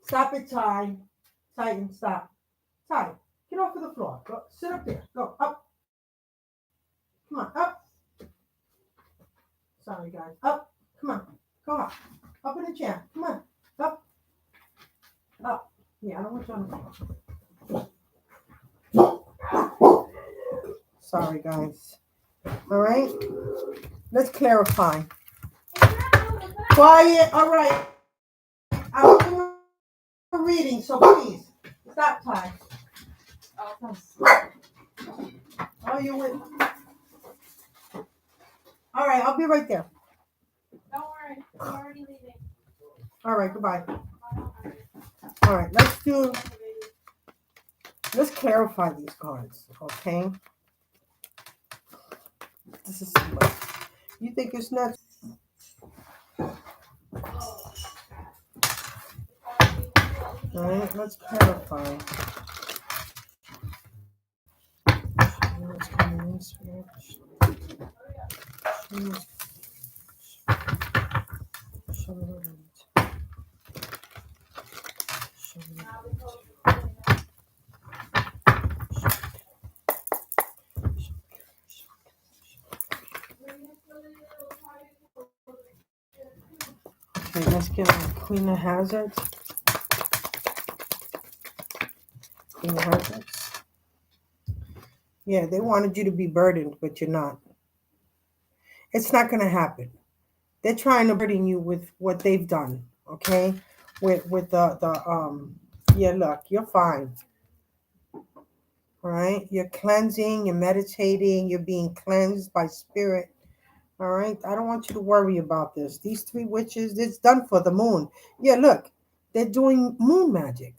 Stop it, Ty. Titan, stop. Ty, get off of the floor. Go, sit up there. Go, up. Come on, up. Sorry, guys. Up. Come on. Go up. Up in the chair. Come on. Up. Up. Yeah, I don't want you on the floor. Sorry, guys. All right? Let's clarify. Quiet. All right. I'm doing a reading, so please stop, Ty. Oh, you went. All right, I'll be right there. Don't worry, I'm already leaving. All right, goodbye. All right, let's clarify these cards, okay? This is too much. You think it's nuts? All right, let's clarify. Okay, let's get a Queen of Hazards. Queen of Hazards. Yeah, they wanted you to be burdened, but you're not. It's not going to happen. They're trying to burden you with what they've done, okay? With yeah, look, you're fine. All right? You're cleansing, you're meditating, you're being cleansed by spirit. All right? I don't want you to worry about this. These 3 witches, it's done for the moon. Yeah, look, they're doing moon magic.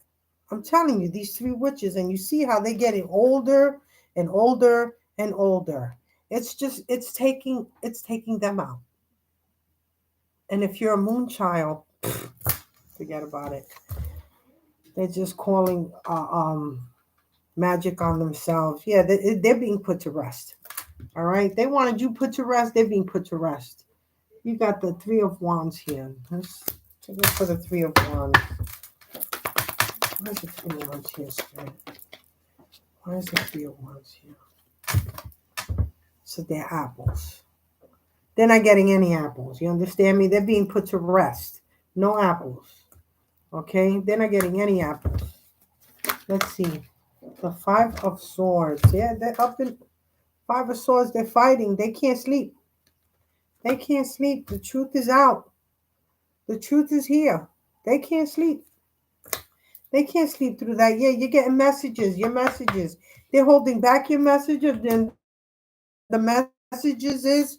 I'm telling you, these 3 witches, and you see how they're getting older and older and older. It's taking them out. And if you're a moon child, forget about it. They're just calling magic on themselves. Yeah, they're being put to rest. All right. They wanted you put to rest. They're being put to rest. You got the Three of Wands here. Let's take it for the Three of Wands. Where's the Three of Wands here, Spirit? Where's the Three of Wands here? So they're apples. They're not getting any apples. You understand me? They're being put to rest. No apples. Okay? They're not getting any apples. Let's see. The Five of Swords. Yeah, they're up in Five of Swords. They're fighting. They can't sleep. They can't sleep. The truth is out. The truth is here. They can't sleep. They can't sleep through that. Yeah, you're getting messages. Your messages. They're holding back your messages. Then the messages is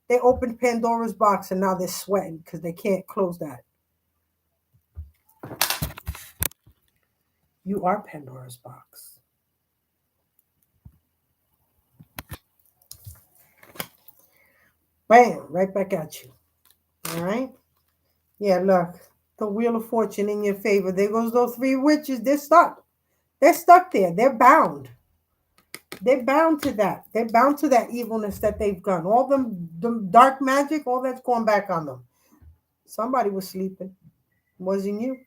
they opened Pandora's box and now they're sweating because they can't close that. You are Pandora's box. Bam, right back at you. All right? Yeah, look. The Wheel of Fortune in your favor. There goes those three witches. They're stuck. They're stuck there. They're bound. They're bound to that. They're bound to that evilness that they've done. All the dark magic, all that's going back on them. Somebody was sleeping. Wasn't you?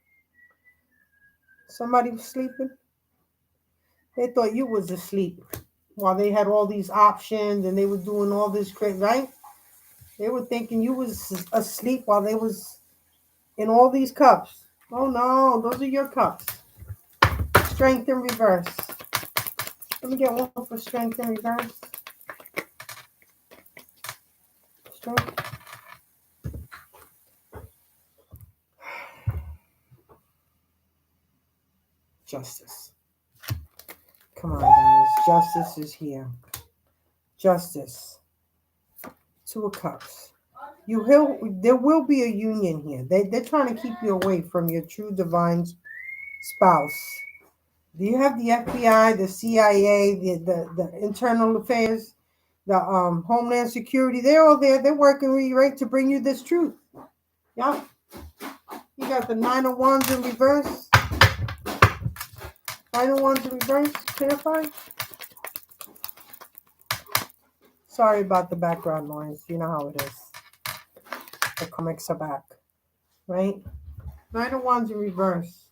Somebody was sleeping. They thought you was asleep while they had all these options and they were doing all this crazy, right? They were thinking you was asleep while they was in all these cups. Oh no, those are your cups. Strength in reverse. Let me get one for strength in reverse. Strength. Justice. Come on, guys. Justice is here. Justice. Two of Cups. There will be a union here. They're trying to keep you away from your true divine spouse. Do you have the FBI, the CIA, the Internal Affairs, the Homeland Security? They're all there. They're working with you, right, to bring you this truth. Yeah. You got the Nine of Wands in reverse. Nine of Wands in reverse. Clarify. Sorry about the background noise. You know how it is. The comics are back, right? Nine of Wands in reverse.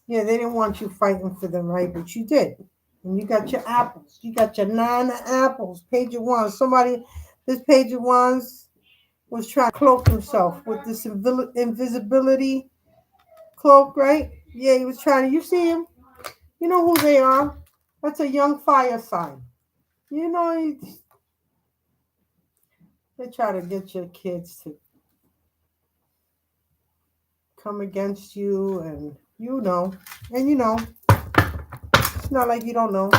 Yeah, they didn't want you fighting for them, right? But you did. And you got your apples. You got your 9 of apples. Page of Wands. This Page of Wands was trying to cloak himself with this invisibility cloak, right? Yeah, he was trying to. You see him? You know who they are. That's a young fire sign. You know, they try to get your kids to come against you, and you know. It's not like you don't know.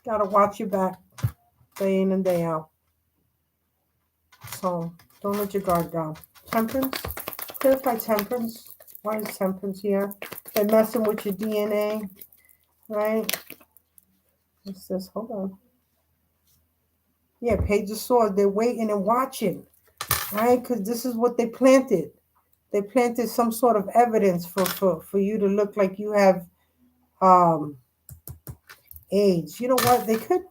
Gotta watch your back day in and day out. So don't let your guard down. Temperance. Clarify temperance. Why is temperance here? They're messing with your DNA, right? What's this? Hold on. Yeah, Page of Swords. They're waiting and watching, right? Because this is what they planted. They planted some sort of evidence for you to look like you have AIDS. You know what? They could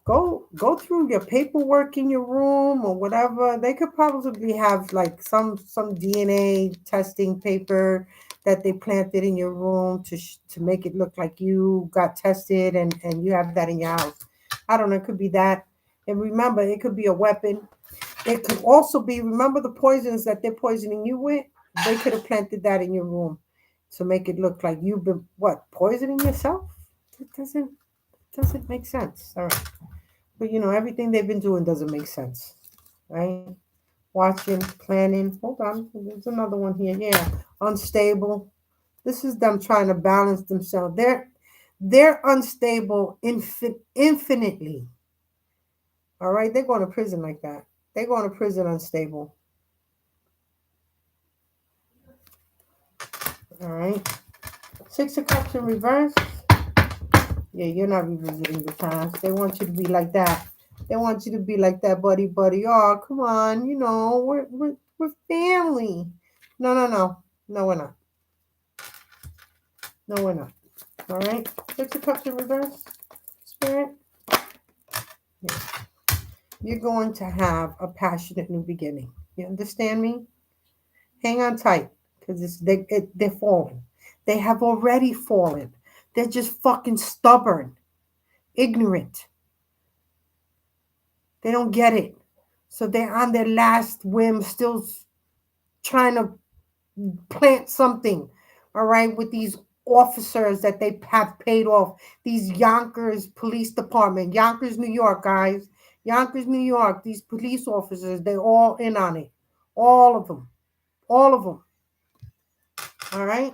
go through your paperwork in your room or whatever. They could probably have like some DNA testing paper that they planted in your room to make it look like you got tested and you have that in your house. I don't know. It could be that. And remember, it could be a weapon. It could also be, remember the poisons that they're poisoning you with? They could have planted that in your room to make it look like you've been, poisoning yourself? It doesn't make sense. All right. But everything they've been doing doesn't make sense. Right? Watching, planning. Hold on. There's another one here. Yeah. Unstable. This is them trying to balance themselves. They're unstable infinitely. All right? They're going to prison like that. They're going to prison unstable. All right. 6 of Cups in reverse. Yeah, you're not revisiting the past. They want you to be like that. They want you to be like that, buddy. Oh, come on. We're family. No. No, we're not. No, we're not. All right? Six of Cups in reverse, Spirit. Yeah. You're going to have a passionate new beginning. You understand me? Hang on tight, because they're falling. They have already fallen. They're just fucking stubborn, ignorant. They don't get it. So they're on their last whim, still trying to plant something, all right, with these officers that they have paid off. These Yonkers Police Department, Yonkers, New York, guys. Yonkers, New York, these police officers, they're all in on it. All of them. All of them. All right?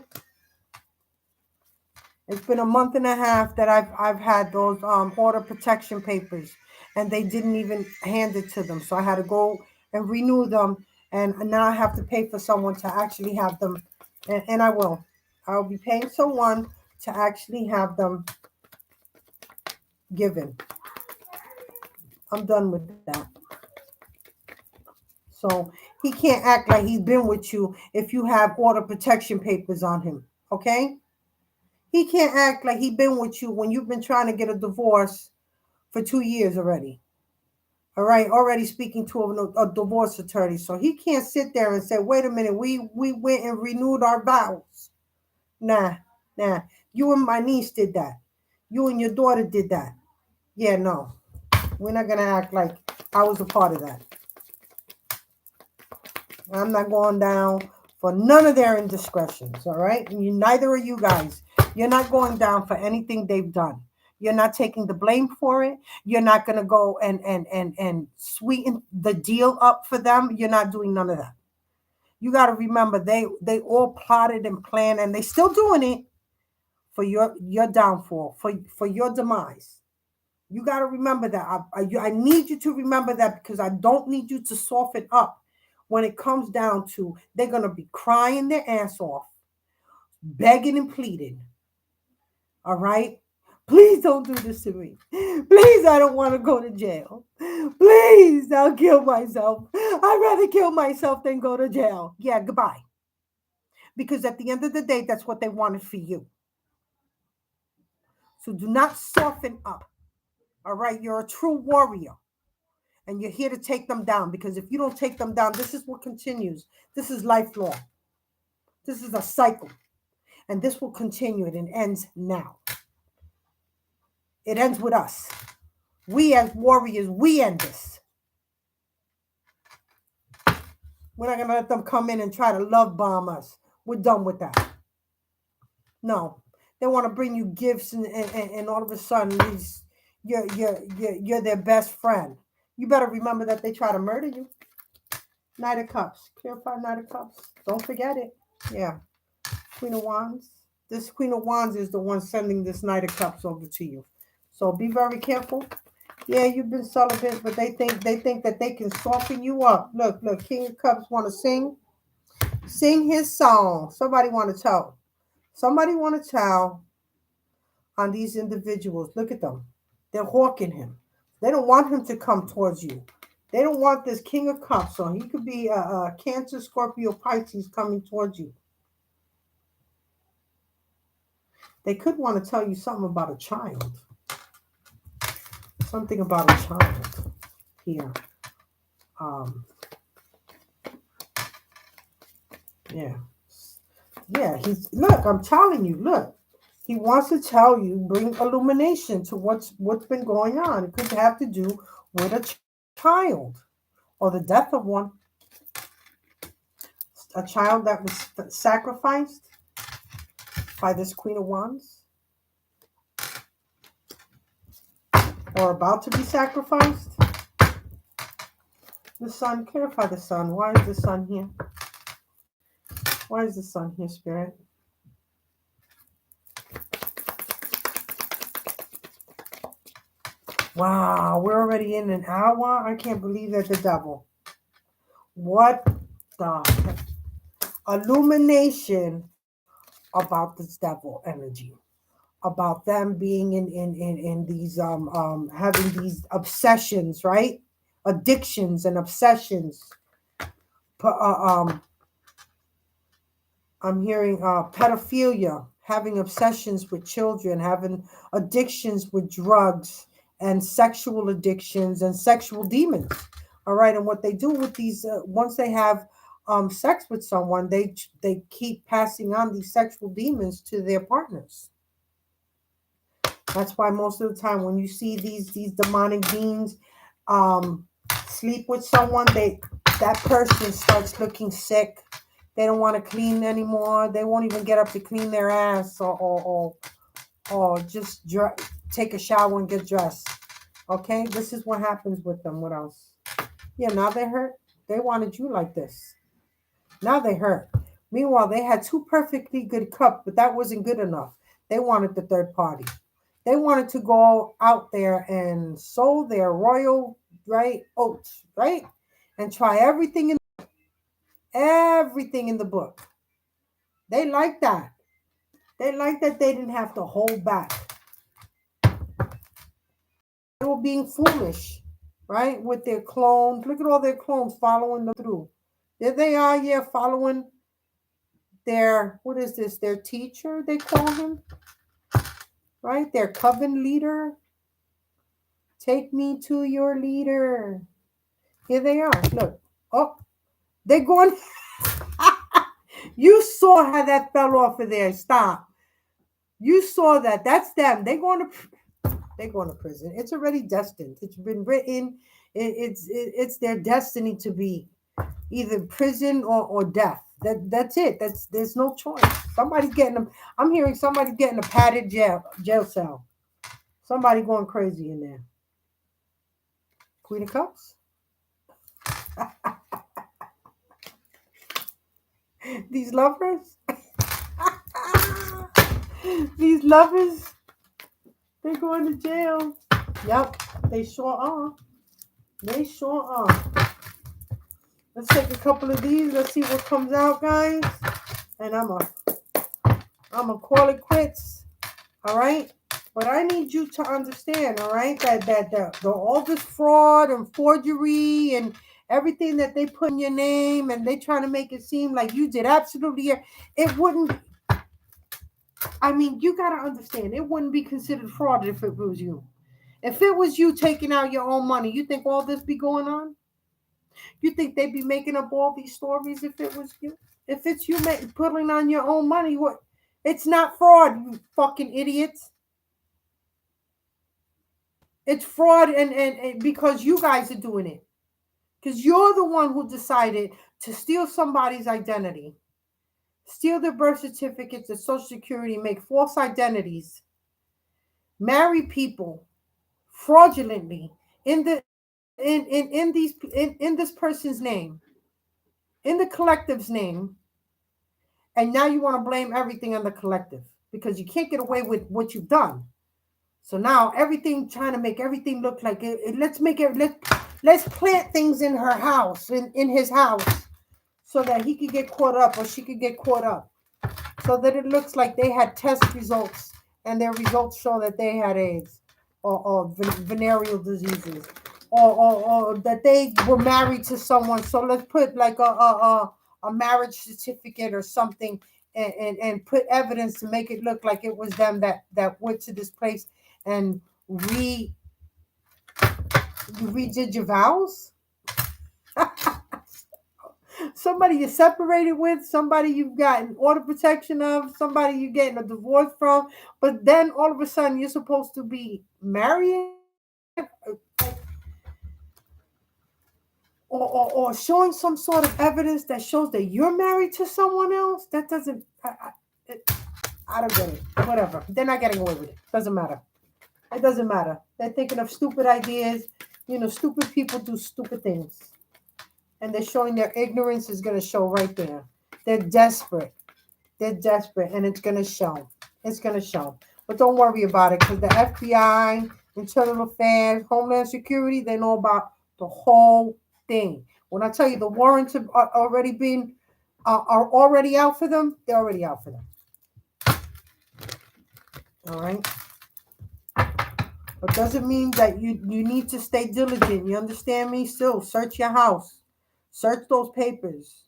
It's been a month and a half that I've had those order protection papers, and they didn't even hand it to them. So I had to go and renew them, and now I have to pay for someone to actually have them, and I will. I'll be paying someone to actually have them given. I'm done with that. So he can't act like he's been with you if you have order protection papers on him, okay? He can't act like he's been with you when you've been trying to get a divorce for 2 years already. All right, already speaking to a divorce attorney. So he can't sit there and say, wait a minute, we went and renewed our vows. Nah. You and my niece did that. You and your daughter did that. Yeah, no. We're not going to act like I was a part of that. I'm not going down for none of their indiscretions, all right? And neither are you guys. You're not going down for anything they've done. You're not taking the blame for it. You're not going to go and sweeten the deal up for them. You're not doing none of that. You got to remember, they all plotted and planned, and they still doing it for your downfall, for your demise. You got to remember that. I need you to remember that, because I don't need you to soften up when it comes down to they're going to be crying their ass off, begging and pleading. All right? Please don't do this to me. Please, I don't want to go to jail. Please, I'll kill myself. I'd rather kill myself than go to jail. Yeah, goodbye. Because at the end of the day, that's what they wanted for you. So do not soften up. All right? You're a true warrior. And you're here to take them down, because if you don't take them down, this is what continues. This is lifelong. This is a cycle. And this will continue. It ends now. It ends with us. We as warriors, we end this. We're not going to let them come in and try to love bomb us. We're done with that. No. They want to bring you gifts, and all of a sudden you're their best friend. You better remember that they try to murder you. Knight of Cups. Purify Knight of Cups. Don't forget it. Yeah. Queen of Wands. This Queen of Wands is the one sending this Knight of Cups over to you. So be very careful. Yeah, you've been celibate, but they think that they can soften you up. Look, King of Cups want to sing his song. Somebody want to tell on these individuals. Look at them. They're hawking him. They don't want him to come towards you. They don't want this King of Cups. So he could be a Cancer, Scorpio, Pisces coming towards you. They could want to tell you something about a child. Something about a child here. Yeah, look, I'm telling you, look. He wants to tell you, bring illumination to what's been going on. It could have to do with a child or the death of one. A child that was sacrificed by this Queen of Wands, or about to be sacrificed. The Sun, clarify the Sun. Why is the Sun here? Why is the Sun here, Spirit? Wow, we're already in an hour. I can't believe that. The devil. What the illumination about this devil energy, about them being in these having these obsessions, right? Addictions and obsessions. I'm hearing pedophilia, having obsessions with children, having addictions with drugs and sexual addictions and sexual demons. All right, and what they do with these once they have sex with someone, they keep passing on these sexual demons to their partners. That's why most of the time when you see these demonic beings um, sleep with someone, that person starts looking sick. They don't want to clean anymore. They won't even get up to clean their ass or just take a shower and get dressed. Okay, this is what happens with them. What else? Yeah, now they hurt. They wanted you like this. Now they hurt. Meanwhile, they had two perfectly good cups, but that wasn't good enough. They wanted the third party. They wanted to go out there and sow their royal oats, right? And try everything in the book. They like that. They like that they didn't have to hold back. They were being foolish, right? With their clones. Look at all their clones following them through. There they are, yeah, following their, what is this? Their teacher, they call him, right? Their coven leader. Take me to your leader. Here they are. Look. Oh, they're going. You saw how that fell off of there. Stop. You saw that. That's them. They're going to prison. It's already destined. It's been written. It's their destiny to be either prison or death. That's it. There's no choice. Somebody's getting them. I'm hearing somebody's getting a padded jail cell. Somebody going crazy in there. Queen of Cups. These lovers. These lovers. They're going to jail. Yep, they sure are. They sure are. Let's take a couple of these. Let's see what comes out, guys. And I'm a call it quits. All right. But I need you to understand, all right, that all this fraud and forgery and everything that they put in your name and they trying to make it seem like you did absolutely it wouldn't. I mean, you got to understand, it wouldn't be considered fraud if it was you. If it was you taking out your own money, you think all this be going on? You think they'd be making up all these stories if it was you? If it's you putting on your own money, what? It's not fraud, you fucking idiots. It's fraud and because you guys are doing it. Because you're the one who decided to steal somebody's identity, steal their birth certificates and social security, make false identities, marry people fraudulently in this person's name, in the collective's name, and now you want to blame everything on the collective because you can't get away with what you've done. So now everything trying to make everything look like it. Let's plant things in her house, in his house, so that he could get caught up or she could get caught up, so that it looks like they had test results and their results show that they had AIDS or venereal diseases or that they were married to someone. So let's put like a marriage certificate or something and put evidence to make it look like it was them that went to this place and you redid your vows. Somebody you're separated with, somebody you've gotten order protection of, somebody you're getting a divorce from, but then all of a sudden you're supposed to be marrying or showing some sort of evidence that shows that you're married to someone else. That doesn't, I don't get it. Whatever. They're not getting away with it. Doesn't matter. It doesn't matter. They're thinking of stupid ideas. Stupid people do stupid things. And they're showing their ignorance is going to show right there. They're desperate. They're desperate, and it's going to show. It's going to show. But don't worry about it, because the FBI, Internal Affairs, Homeland Security, they know about the whole thing. When I tell you the warrants are already out for them, they're already out for them. All right? But doesn't mean that you need to stay diligent. You understand me? Still, search your house. Search those papers.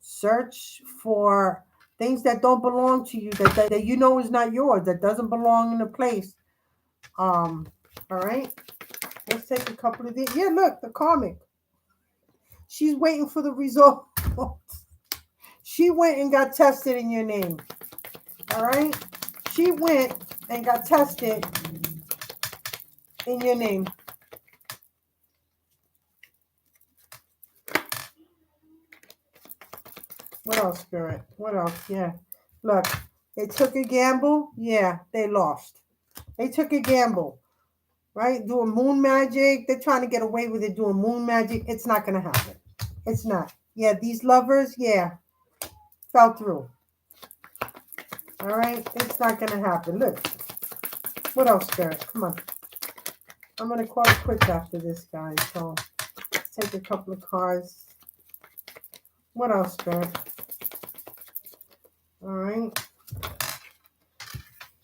Search for Things that don't belong to you, that you know is not yours, that doesn't belong in a place. All right. Let's take a couple of these. Yeah, look, the karmic. She's waiting for the result. She went and got tested in your name. All right. She went and got tested in your name. What else, Spirit? What else? Yeah. Look, they took a gamble. Yeah, they lost. They took a gamble, right? Doing moon magic. They're trying to get away with it doing moon magic. It's not going to happen. It's not. Yeah, these lovers, yeah, fell through. All right? It's not going to happen. Look. What else, Spirit? Come on. I'm going to call it quits after this, guys. So let's take a couple of cards. What else, Spirit? All right.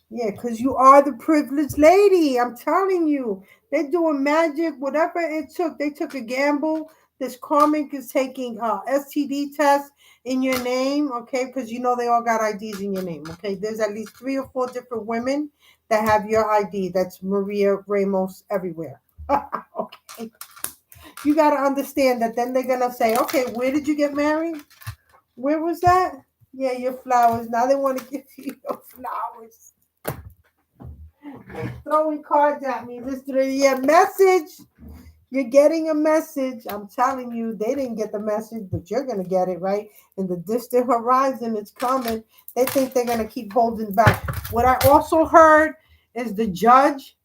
Yeah, because you are the privileged lady. I'm telling you. They're doing magic, whatever it took. They took a gamble. This karmic is taking STD tests in your name, okay? Because you know they all got IDs in your name, okay? There's at least 3 or 4 different women that have your ID. That's Maria Ramos everywhere. Okay. You got to understand that then they're going to say, okay, where did you get married? Where was that? Yeah, your flowers. Now they want to give you your flowers. Throwing cards at me. Listen to your message. You're getting a message. I'm telling you, they didn't get the message, but you're going to get it, right? In the distant horizon, it's coming. They think they're going to keep holding back. What I also heard is the judge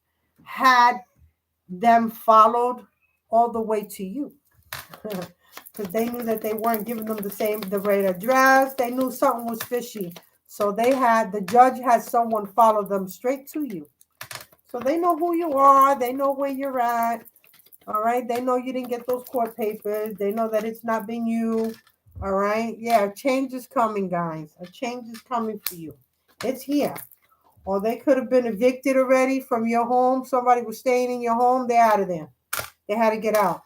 had them followed all the way to you. Because they knew that they weren't giving them the right address. They knew something was fishy. So the judge had someone follow them straight to you. So they know who you are. They know where you're at. All right. They know you didn't get those court papers. They know that it's not been you. All right. Yeah. A change is coming, guys. A change is coming for you. It's here. Or they could have been evicted already from your home. Somebody was staying in your home. They're out of there. They had to get out.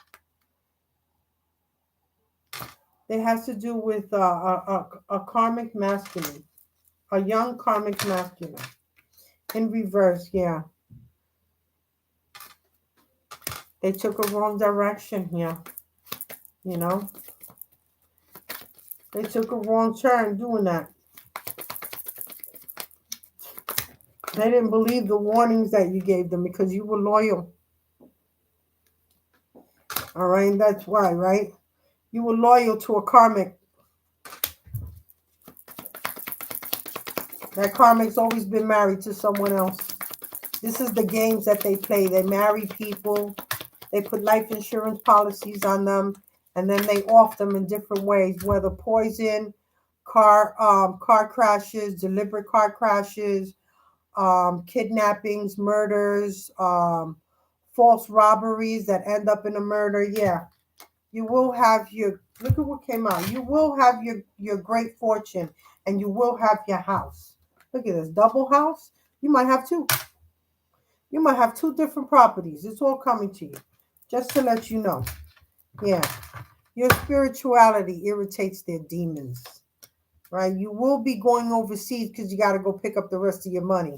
It has to do with a karmic masculine. A young karmic masculine. In reverse, yeah. They took a wrong direction here. You know? They took a wrong turn doing that. They didn't believe the warnings that you gave them because you were loyal. All right? And that's why, right? You were loyal to a karmic. That karmic's always been married to someone else. This is the games that they play. They marry people. They put life insurance policies on them, and then they off them in different ways, whether poison, car crashes, deliberate car crashes, kidnappings, murders, false robberies that end up in a murder. Yeah, you will have your, look at what came out. You will have your great fortune, and you will have your house. Look at this, double house. You might have 2. You might have 2 different properties. It's all coming to you. Just to let you know. Yeah. Your spirituality irritates their demons. Right? You will be going overseas because you got to go pick up the rest of your money.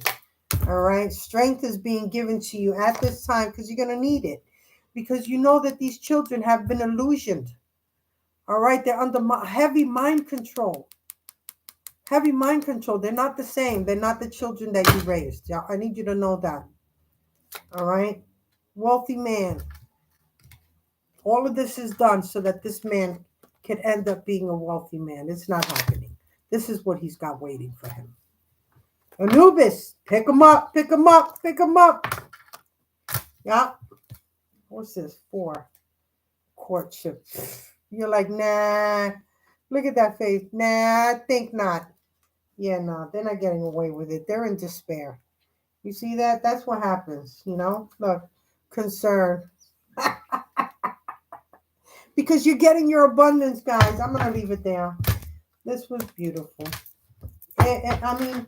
All right? Strength is being given to you at this time because you're going to need it. Because you know that these children have been illusioned. All right? They're under heavy mind control. Heavy mind control. They're not the same. They're not the children that you raised. Yeah, I need you to know that. All right? Wealthy man. All of this is done so that this man could end up being a wealthy man. It's not happening. This is what he's got waiting for him. Anubis, pick him up, pick him up, pick him up. Yeah. What's this? 4. Courtship. You're like, nah. Look at that face. Nah, I think not. Yeah, no, they're not getting away with it. They're in despair. You see that? That's what happens, you know? Look, concern. Because you're getting your abundance, guys. I'm going to leave it there. This was beautiful. I mean,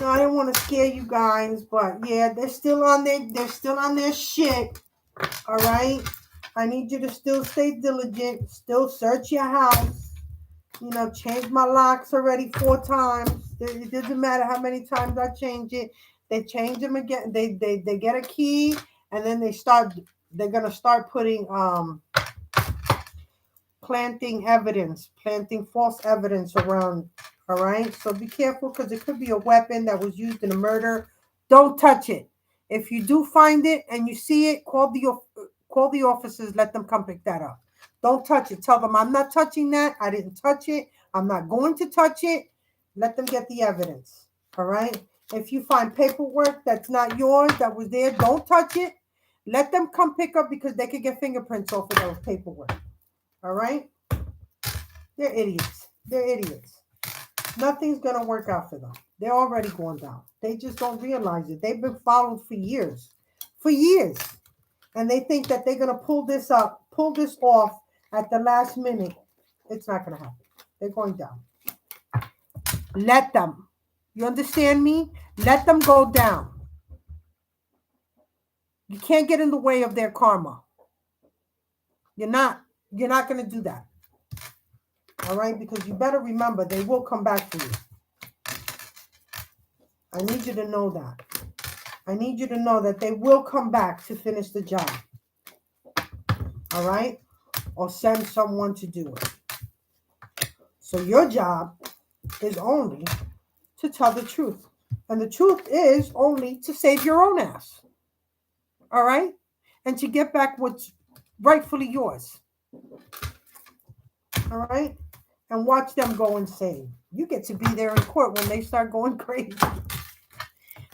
no, I didn't want to scare you guys, but yeah, they're still on their shit. All right? I need you to still stay diligent. Still search your house. You know, changed my locks already 4 times. It doesn't matter how many times I change it. They change them again. They get a key, and then they're gonna start putting planting false evidence around. All right, so be careful because it could be a weapon that was used in a murder. Don't touch it. If you do find it and you see it, call the officers. Let them come pick that up. Don't touch it. Tell them I'm not touching that. I didn't touch it. I'm not going to touch it. Let them get the evidence. All right. If you find paperwork that's not yours that was there, don't touch it. Let them come pick up because they could get fingerprints off of those paperwork. All right. They're idiots. They're idiots. Nothing's going to work out for them. They're already going down. They just don't realize it. They've been followed for years. For years. And they think that they're going to pull this off at the last minute. It's not going to happen. They're going down. Let them. You understand me? Let them go down. You can't get in the way of their karma. You're not going to do that. All right? Because you better remember, they will come back for you. I need you to know that. I need you to know that they will come back to finish the job. All right? Or send someone to do it. So your job is only to tell the truth. And the truth is only to save your own ass. All right? And to get back what's rightfully yours. All right? And watch them go insane. You get to be there in court when they start going crazy.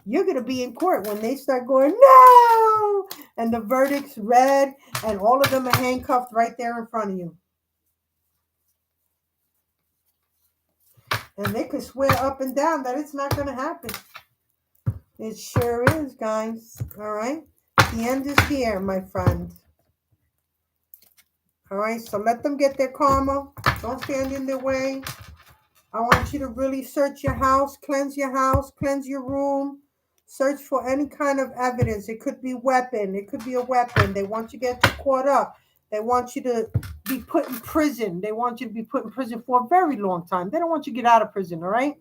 You're going to be in court when they start going, no! And the verdict's read, and all of them are handcuffed right there in front of you. And they could swear up and down that it's not going to happen. It sure is, guys. All right? The end is here, my friend. All right? So let them get their karma. Don't stand in their way. I want you to really search your house, cleanse your room. Search for any kind of evidence. It could be weapon. It could be a weapon. They want you to get you caught up. They want you to be put in prison. They want you to be put in prison for a very long time. They don't want you to get out of prison, all right?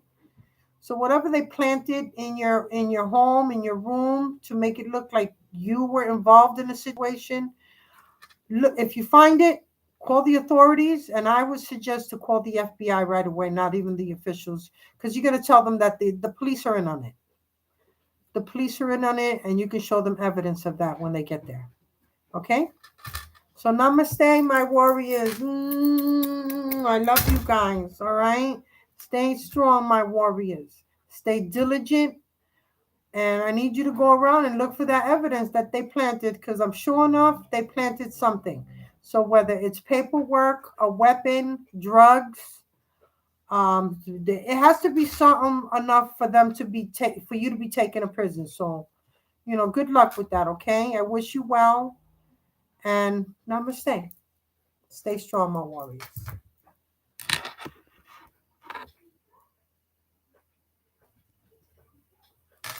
So whatever they planted in your home, in your room, to make it look like you were involved in a situation, look, if you find it, call the authorities, and I would suggest to call the FBI right away, not even the officials, because you're going to tell them that the police are in on it. The police are in on it, and you can show them evidence of that when they get there. Okay? So namaste, my warriors. I love you guys, all right? Stay strong, my warriors. Stay diligent. And I need you to go around and look for that evidence that they planted, because I'm sure enough they planted something. So whether it's paperwork, a weapon, drugs, it has to be something enough for them to be for you to be taken to prison. So, good luck with that, okay? I wish you well, and namaste. Stay strong, my warriors.